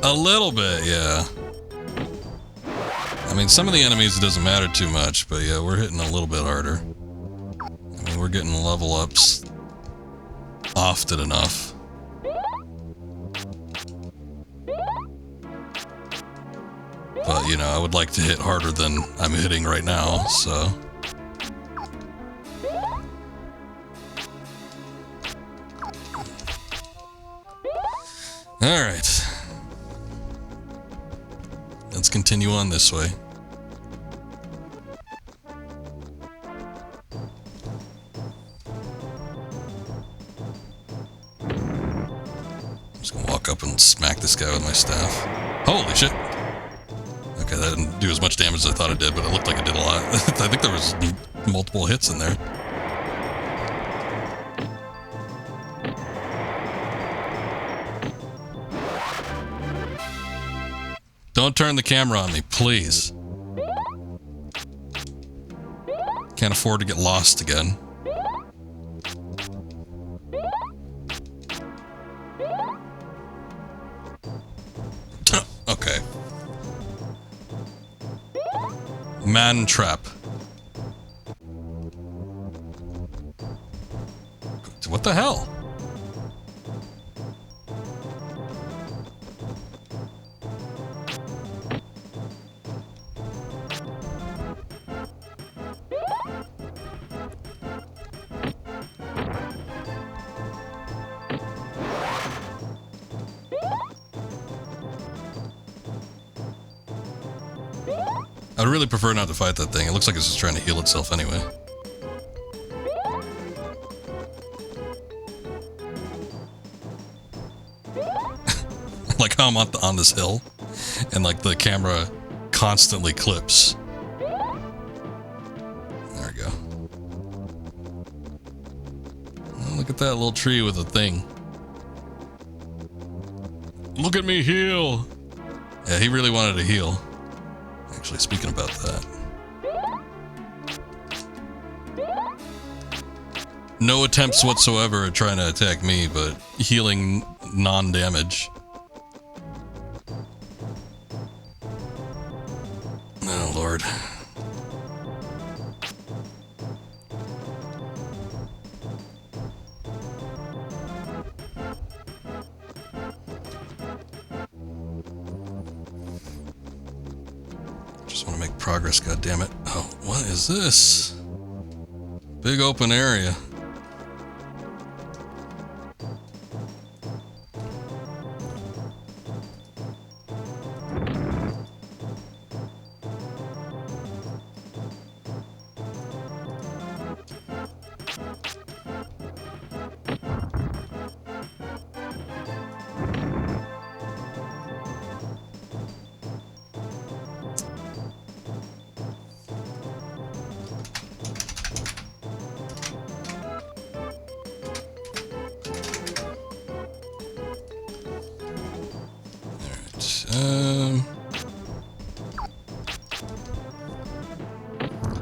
A little bit, yeah. I mean, some of the enemies it doesn't matter too much, but yeah, we're hitting a little bit harder. I mean, we're getting level ups often enough. But, you know, I would like to hit harder than I'm hitting right now, so... Alright. Let's continue on this way. walk up and smack this guy with my staff. Holy shit! Okay, that didn't do as much damage as I thought it did, but it looked like it did a lot. I think there was multiple hits in there. Don't turn the camera on me, please. Can't afford to get lost again. Okay. Man trap. What the hell? I'd really prefer not to fight that thing. It looks like it's just trying to heal itself anyway. Like how I'm on this hill, and like the camera constantly clips. There we go. Oh, look at that little tree with a thing. Look at me heal! Yeah, he really wanted to heal. Actually, speaking about that. No attempts whatsoever at trying to attack me, but healing non-damage. Oh, Lord. Just want to make progress, goddammit. Oh, what is this? Big open area.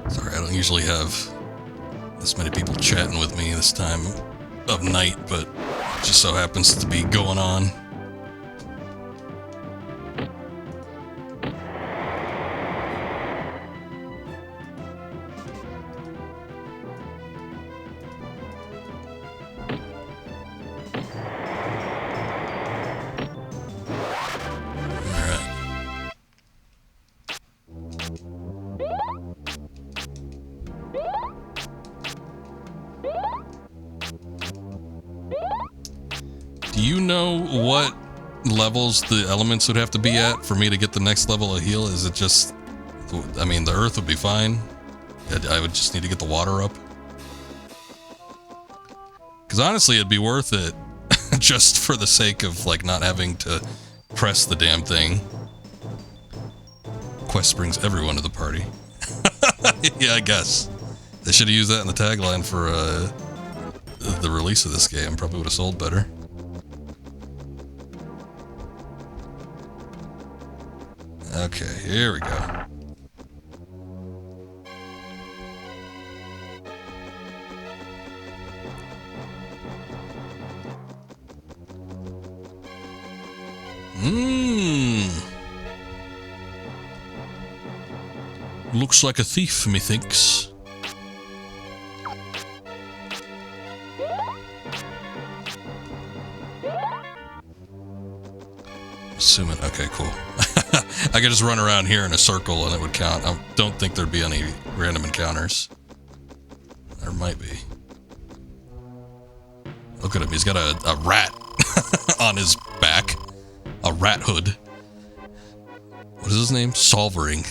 Sorry, I don't usually have this many people chatting with me this time of night, but it just so happens to be going on. Do you know what levels the elements would have to be at for me to get the next level of heal? Is it just... I mean, the earth would be fine. I would just need to get the water up. Because honestly, it'd be worth it just for the sake of, like, not having to press the damn thing. Quest brings everyone to the party. Yeah, I guess. They should have used that in the tagline for the release of this game. Probably would have sold better. Okay, here we go. Looks like a thief, methinks. Assuming, okay, cool. I could just run around here in a circle and it would count. I don't think there'd be any random encounters. There might be. Look at him, he's got a rat on his back. A rat hood. What is his name? Solvering.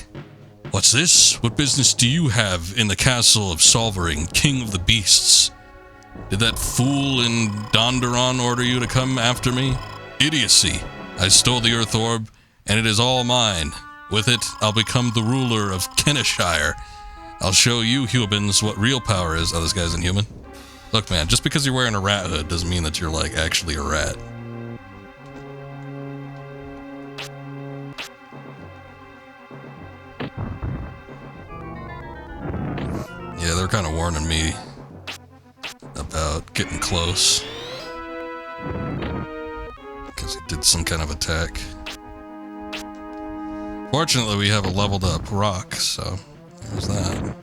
What's this? What business do you have in the castle of Solvering, king of the beasts? Did that fool in Donderon order you to come after me? idiocy. I stole the Earth Orb, and it is all mine. With it, I'll become the ruler of Kennishire. I'll show you humans what real power is. Oh, this guy's inhuman. Look, man, just because you're wearing a rat hood doesn't mean that you're, like, actually a rat. Yeah, they're kind of warning me about getting close. Because he did some kind of attack. Fortunately, we have a leveled up rock, so there's that.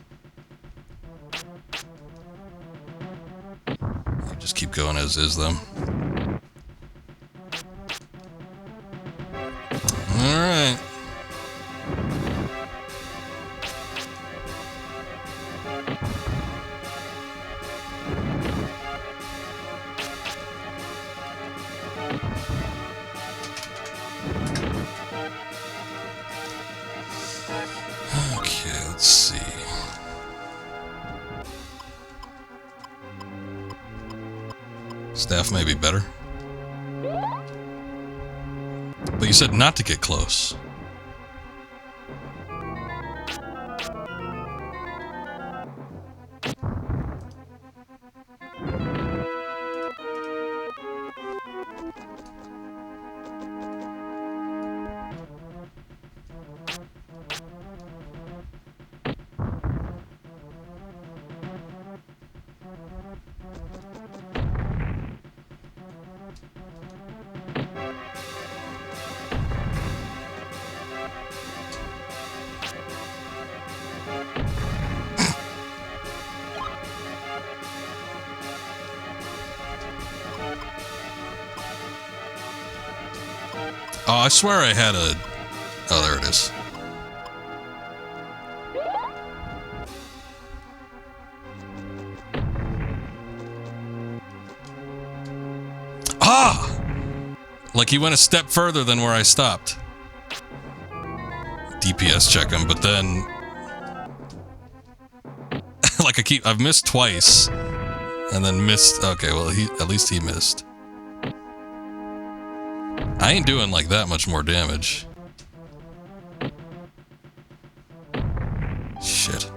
I'll just keep going as is, though. Alright. Okay, let's see. Staff may be better. But you said not to get close. Oh, I swear I had a... Oh, there it is. Ah! Like he went a step further than where I stopped. DPS check him, but then... like I've missed twice. And then missed... Okay, well, at least he missed. I ain't doing like that much more damage. Shit.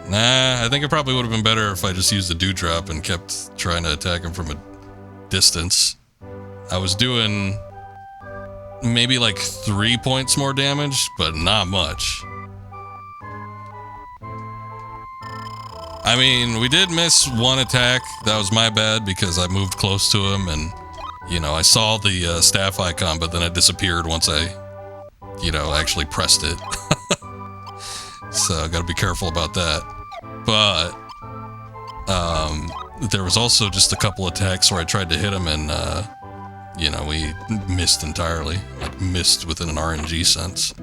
Nah, I think it probably would have been better if I just used the dewdrop and kept trying to attack him from a distance. I was doing maybe like 3 points more damage, but not much. I mean, we did miss one attack. That was my bad because I moved close to him and... You know, I saw the staff icon, but then it disappeared once I, you know, actually pressed it. So I gotta be careful about that. But, there was also just a couple attacks where I tried to hit him and, you know, we missed entirely. Like, missed within an RNG sense.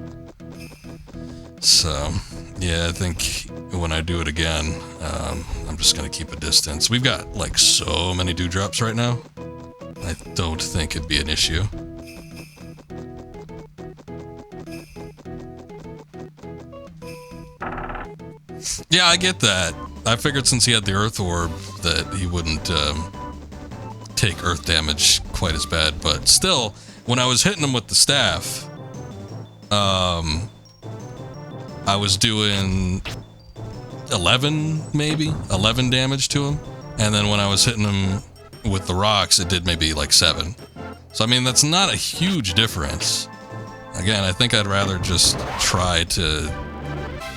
So, yeah, I think when I do it again, I'm just gonna keep a distance. We've got, like, so many dewdrops right now. I don't think it'd be an issue. Yeah, I get that. I figured since he had the Earth Orb that he wouldn't take Earth damage quite as bad, but still, when I was hitting him with the staff, I was doing 11 damage to him, and then when I was hitting him with the rocks, it did maybe like 7. So I mean, that's not a huge difference. Again, I think I'd rather just try to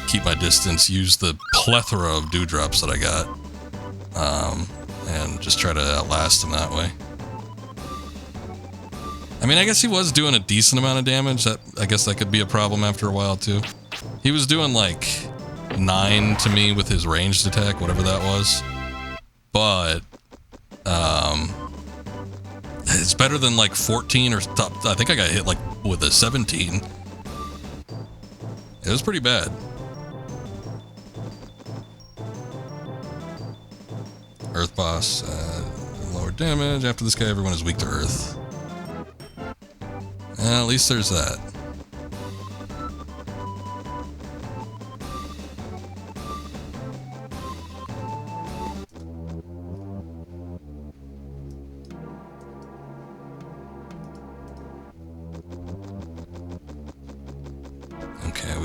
keep my distance, use the plethora of dewdrops that I got, and just try to outlast him that way. I mean, I guess he was doing a decent amount of damage. I guess that could be a problem after a while too. He was doing like 9 to me with his ranged attack, whatever that was. But it's better than like 14 or top. I think I got hit like with a 17. It was pretty bad. Earth boss, lower damage. After this guy, everyone is weak to earth. At least there's that.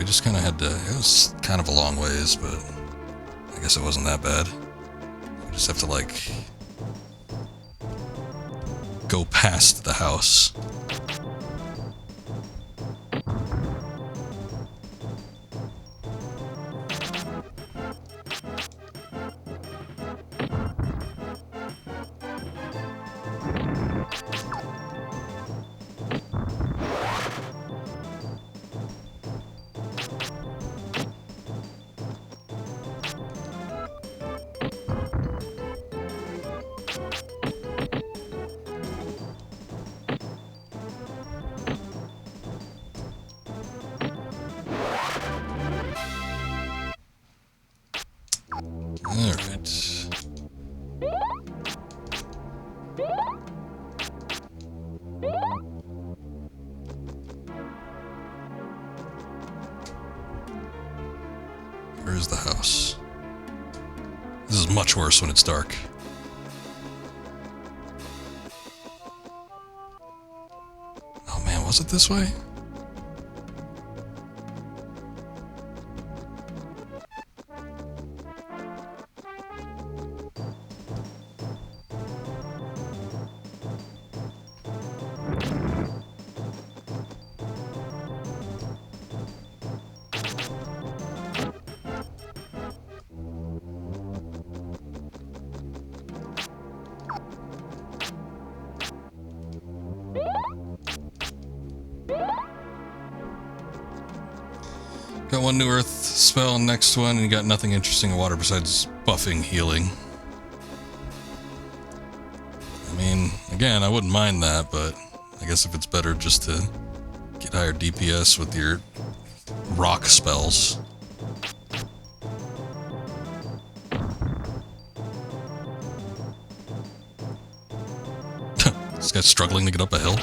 just kind of had to... It was kind of a long ways, but I guess it wasn't that bad. We just have to, like, go past the house. Alright. Where is the house? This is much worse when it's dark. Oh man, was it this way? Got one new earth spell, next one, and you got nothing interesting in water besides buffing healing. I mean, again, I wouldn't mind that, but I guess if it's better just to get higher DPS with your rock spells. This guy's struggling to get up a hill.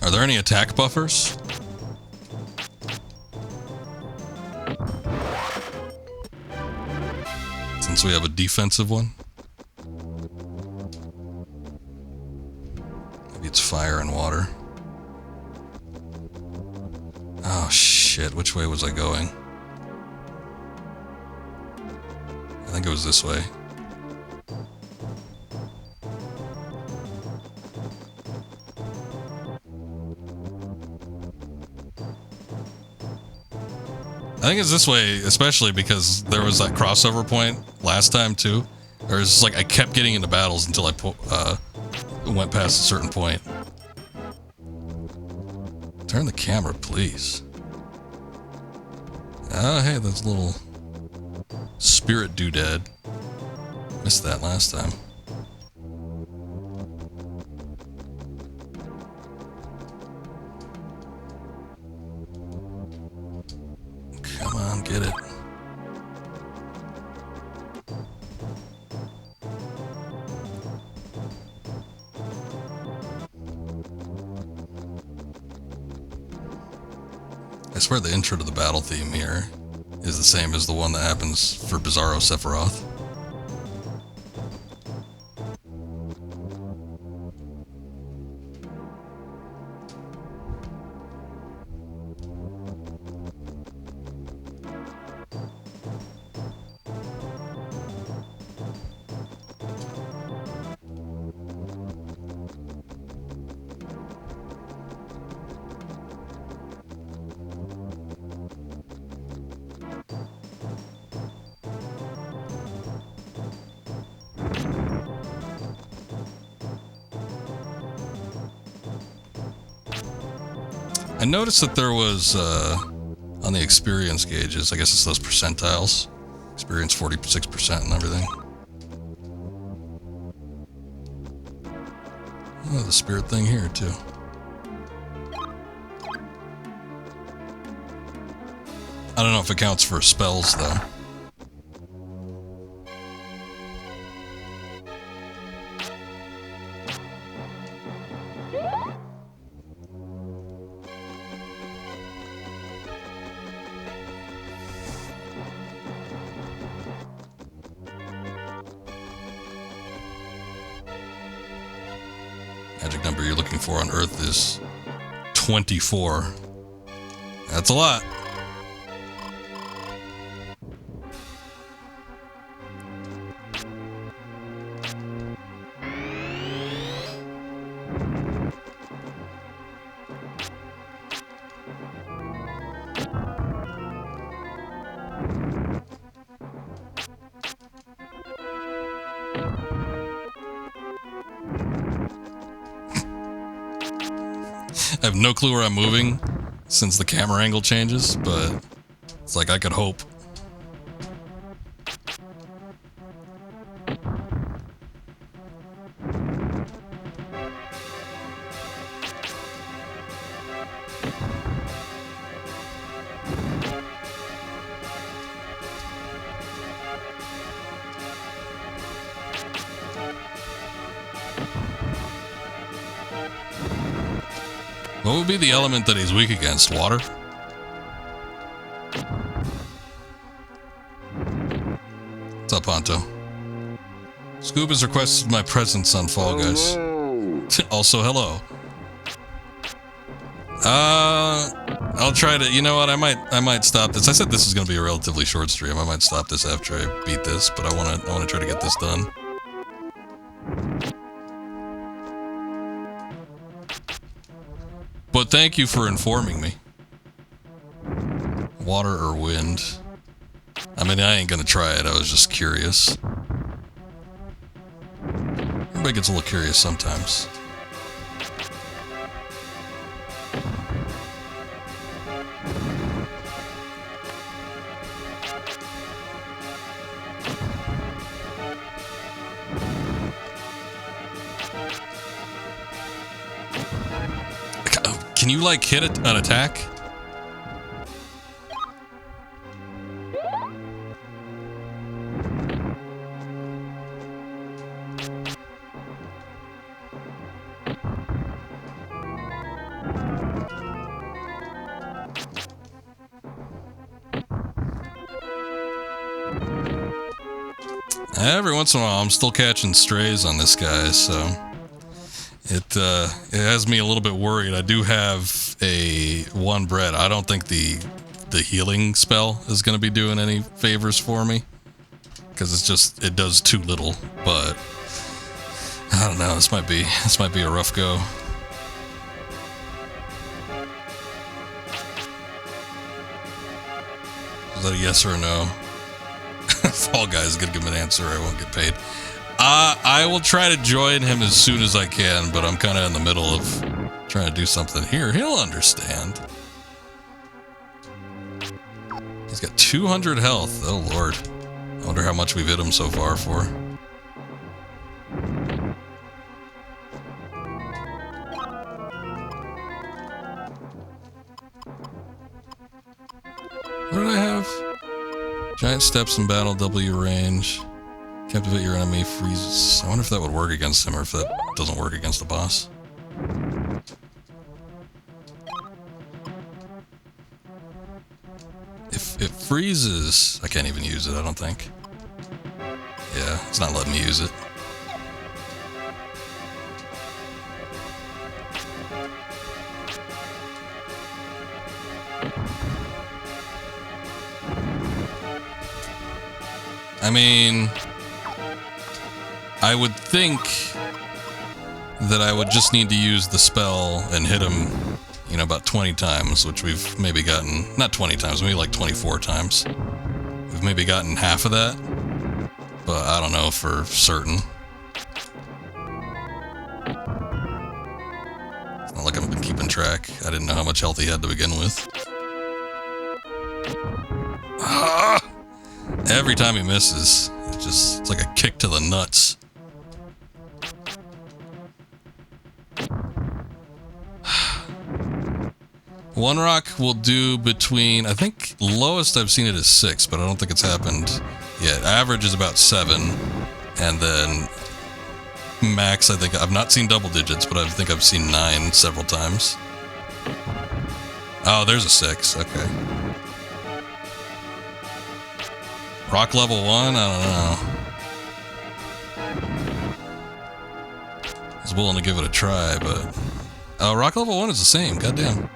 Are there any attack buffers? Since we have a defensive one? Maybe it's fire and water. Oh shit, which way was I going? I think it was this way. I think it's this way, especially because there was that crossover point last time too. Or it's just like I kept getting into battles until I went past a certain point. Turn the camera, please. Oh, hey, that's a little spirit doodad. Missed that last time. Come on, get it. I swear the intro to the battle theme here is the same as the one that happens for Bizarro Sephiroth. I noticed that there was, on the experience gauges, I guess it's those percentiles, experience 46% and everything. Oh, the spirit thing here, too. I don't know if it counts for spells, though. Magic number you're looking for on Earth is 24. That's a lot. I have no clue where I'm moving since the camera angle changes, but it's like I could hope. What would be the element that he's weak against? Water? What's up, Ponto? Scoob has requested my presence on Fall Guys. Hello. Also, hello. I'll try to. You know what? I might stop this. I said this is going to be a relatively short stream. I might stop this after I beat this, but I want to try to get this done. But thank you for informing me. Water or wind? I mean, I ain't gonna try it. I was just curious. Everybody gets a little curious sometimes. Can you, like, hit an attack? Every once in a while, I'm still catching strays on this guy, so... It has me a little bit worried. I do have a 1 bread. I don't think the healing spell is going to be doing any favors for me. Because it does too little. But, I don't know, this might be a rough go. Is that a yes or a no? Fall Guy is going to give me an answer. I won't get paid. I will try to join him as soon as I can, but I'm kind of in the middle of trying to do something here. He'll understand. He's got 200 health. Oh, Lord. I wonder how much we've hit him so far for. What did I have? Giant steps in battle, W range. Captivate your enemy, freezes. I wonder if that would work against him or if that doesn't work against the boss. If it freezes, I can't even use it, I don't think. Yeah, it's not letting me use it. I mean... I would think that I would just need to use the spell and hit him, you know, about 20 times, which we've maybe gotten, not 20 times, maybe like 24 times. We've maybe gotten half of that, but I don't know for certain. It's not like I've been keeping track. I didn't know how much health he had to begin with. Ah! Every time he misses, it's like a kick to the nuts. One rock will do between, I think lowest I've seen it is 6, but I don't think it's happened yet. Average is about 7, and then max, I think, I've not seen double digits, but I think I've seen 9 several times. Oh, there's a 6, okay. Rock level 1? I don't know. Is was willing to give it a try, but... rock level 1 is the same, goddamn.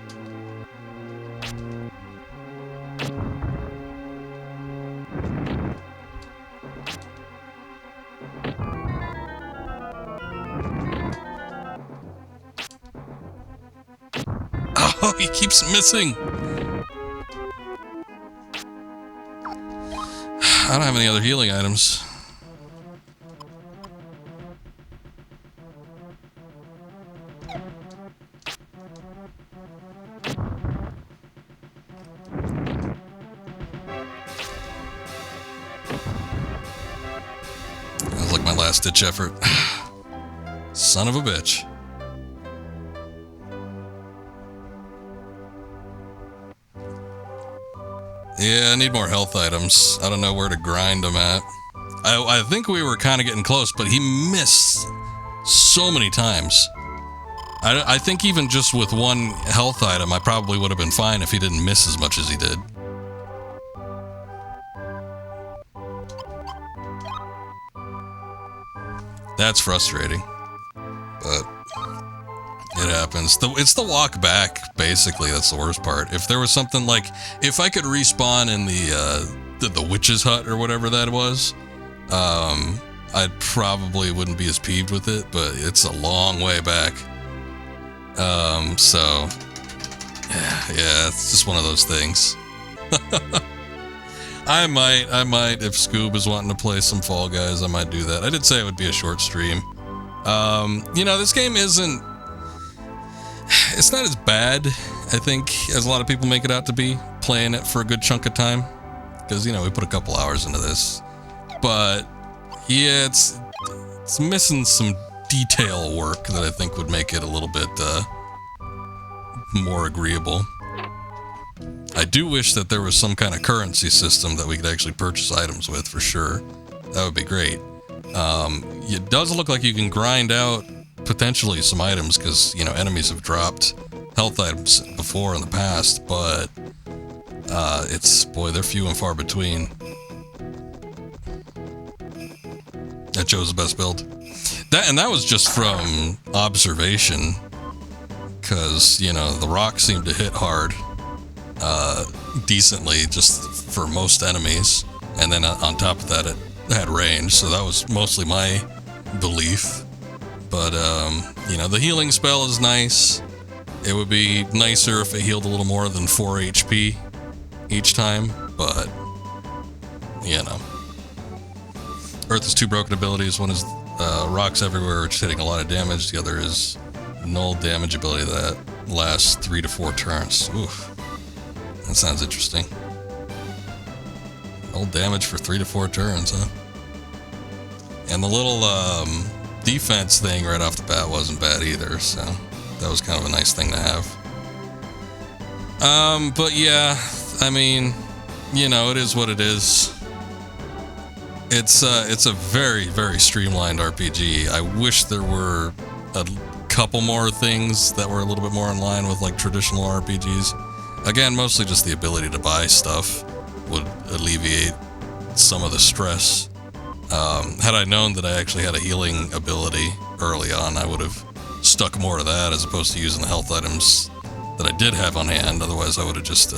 Oh, he keeps missing! I don't have any other healing items. That was like my last ditch effort. Son of a bitch. Yeah, I need more health items. I don't know where to grind them at. I think we were kind of getting close, but he missed so many times. I think even just with one health item, I probably would have been fine if he didn't miss as much as he did. That's frustrating, but it happens. It's the walk back, basically, that's the worst part. If there was something like, if I could respawn in the witch's hut or whatever that was, I probably wouldn't be as peeved with it, but it's a long way back. So, yeah, it's just one of those things. I might, if Scoob is wanting to play some Fall Guys, I might do that. I did say it would be a short stream. You know, this game it's not as bad, I think, as a lot of people make it out to be, playing it for a good chunk of time. Because, you know, we put a couple hours into this. But, yeah, it's missing some detail work that I think would make it a little bit more agreeable. I do wish that there was some kind of currency system that we could actually purchase items with, for sure. That would be great. It does look like you can grind out potentially some items, because, you know, enemies have dropped health items before in the past, but they're few and far between. That Joe's the best build. That was just from observation, because, you know, the rock seemed to hit hard decently just for most enemies, and then on top of that it had range, so that was mostly my belief. But you know, the healing spell is nice. It would be nicer if it healed a little more than 4 HP each time, but you know, Earth has 2 broken abilities. One is rocks everywhere, which is hitting a lot of damage. The other is null damage ability that lasts 3 to 4 turns. Oof. That sounds interesting. Null damage for 3 to 4 turns, huh? And the little defense thing right off the bat wasn't bad either, so that was kind of a nice thing to have. But yeah, I mean, you know, it is what it is. It's a very, very streamlined RPG. I wish there were a couple more things that were a little bit more in line with like traditional RPGs. Again, mostly just the ability to buy stuff would alleviate some of the stress. Had I known that I actually had a healing ability early on, I would have stuck more to that as opposed to using the health items that I did have on hand. Otherwise, I would have just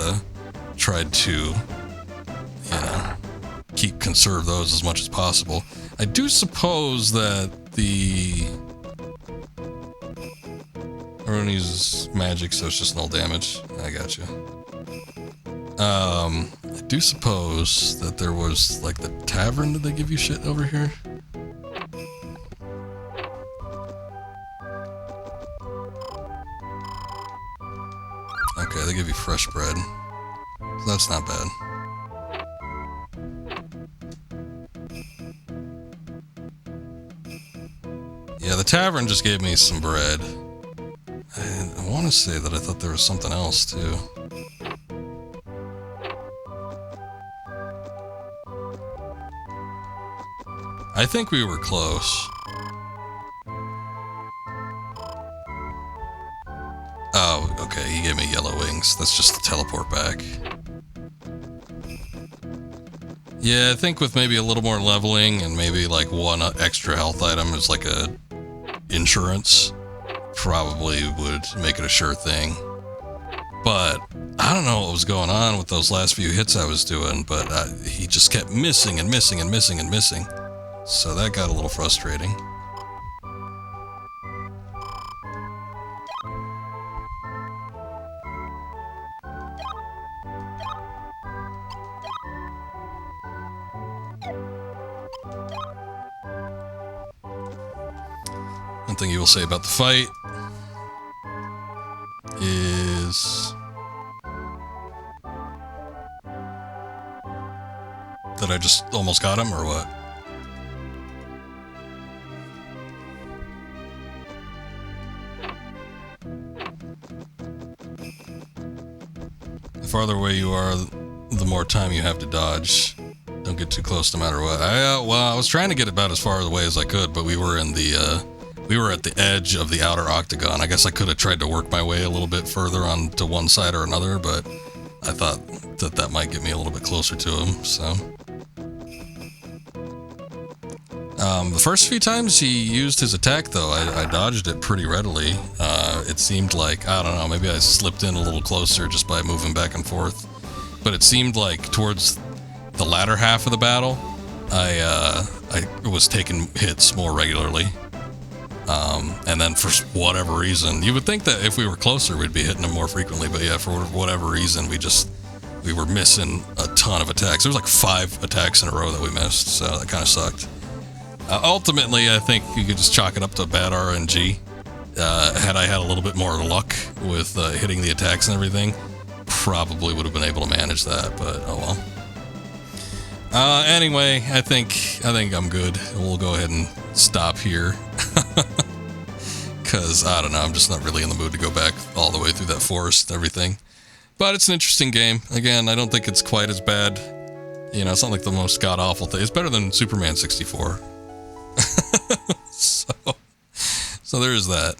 tried to, you know, conserve those as much as possible. I do suppose that everyone uses magic, so it's just null damage. I gotcha. I do suppose that there was, like, the tavern. Did they give you shit over here? Okay, they give you fresh bread. So that's not bad. Yeah, the tavern just gave me some bread. I want to say that I thought there was something else, too. I think we were close. Oh, okay, he gave me yellow wings. That's just to teleport back. Yeah, I think with maybe a little more leveling and maybe like one extra health item is like a insurance, probably would make it a sure thing. But I don't know what was going on with those last few hits I was doing, but he just kept missing and missing and missing and missing. So that got a little frustrating. One thing you will say about the fight is that I just almost got him, or what? The farther away you are, the more time you have to dodge. Don't get too close no matter what. I was trying to get about as far away as I could, but we were at the edge of the outer octagon. I guess I could have tried to work my way a little bit further on to one side or another, but I thought that might get me a little bit closer to him, so. The first few times he used his attack, though, I dodged it pretty readily. It seemed like, I don't know, maybe I slipped in a little closer just by moving back and forth. But it seemed like towards the latter half of the battle, I was taking hits more regularly. And then for whatever reason, you would think that if we were closer, we'd be hitting them more frequently. But yeah, for whatever reason, we were missing a ton of attacks. There was like 5 attacks in a row that we missed, so that kind of sucked. Ultimately, I think you could just chalk it up to bad RNG. Had I had a little bit more luck with hitting the attacks and everything, probably would have been able to manage that, but oh well. Anyway, I think I'm good. We'll go ahead and stop here. Because, I don't know, I'm just not really in the mood to go back all the way through that forest and everything. But it's an interesting game. Again, I don't think it's quite as bad. You know, it's not like the most god-awful thing. It's better than Superman 64. So there's that.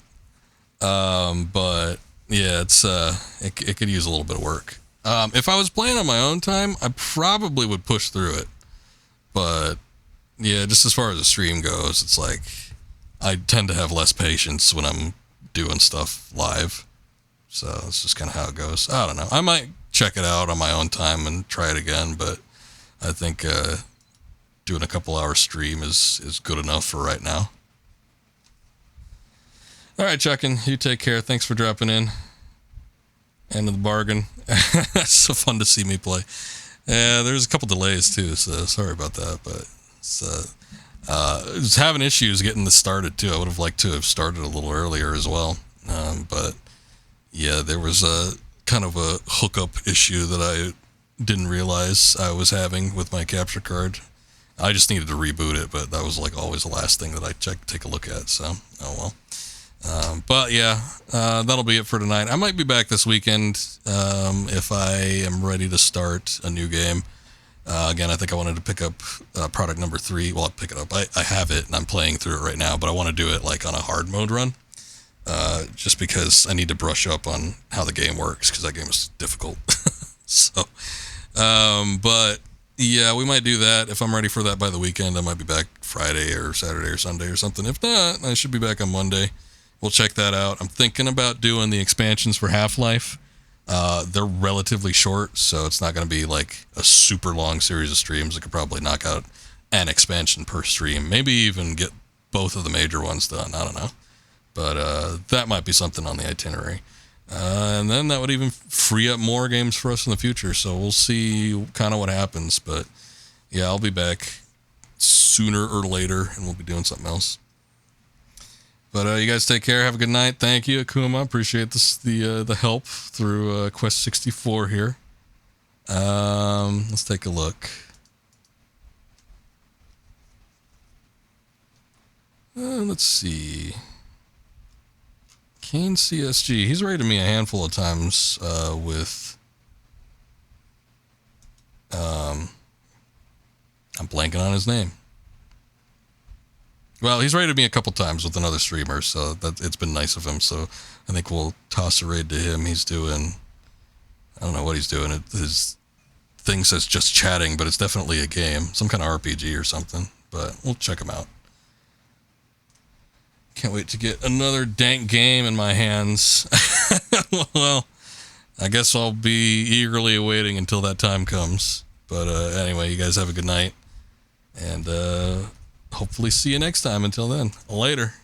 But yeah, it could use a little bit of work. If I was playing on my own time, I probably would push through it. But yeah, just as far as the stream goes, it's like I tend to have less patience when I'm doing stuff live. So that's just kind of how it goes. I don't know. I might check it out on my own time and try it again, but I think doing a couple hour stream is good enough for right now. All right, Chuckin, you take care. Thanks for dropping in. End of the bargain. It's so fun to see me play. Yeah, there's a couple delays too, so sorry about that. But I was having issues getting this started too. I would have liked to have started a little earlier as well. But yeah, there was a kind of a hookup issue that I didn't realize I was having with my capture card. I just needed to reboot it, but that was like always the last thing that I take a look at. So, oh well. But yeah, that'll be it for tonight. I might be back this weekend if I am ready to start a new game. Again, I think I wanted to pick up product number 3. Well, I'll pick it up. I have it and I'm playing through it right now, but I want to do it like on a hard mode run. Just because I need to brush up on how the game works, because that game is difficult. So, but yeah, we might do that. If I'm ready for that by the weekend, I might be back Friday or Saturday or Sunday or something. If not, I should be back on Monday. We'll check that out. I'm thinking about doing the expansions for Half-Life. They're relatively short, so it's not going to be like a super long series of streams. I could probably knock out an expansion per stream. Maybe even get both of the major ones done. I don't know. But that might be something on the itinerary. And then that would even free up more games for us in the future. So we'll see kind of what happens. But yeah, I'll be back sooner or later, and we'll be doing something else. But you guys take care. Have a good night. Thank you, Akuma. Appreciate the help through Quest 64 here. Let's take a look. Let's see. Kane CSG. He's rated me a handful of times with... I'm blanking on his name. Well, he's rated me a couple times with another streamer, so it's been nice of him. So I think we'll toss a raid to him. He's doing... I don't know what he's doing. His thing says just chatting, but it's definitely a game. Some kind of RPG or something. But we'll check him out. Can't wait to get another dank game in my hands. Well, I guess I'll be eagerly awaiting until that time comes. But anyway, you guys have a good night. And hopefully see you next time. Until then, later.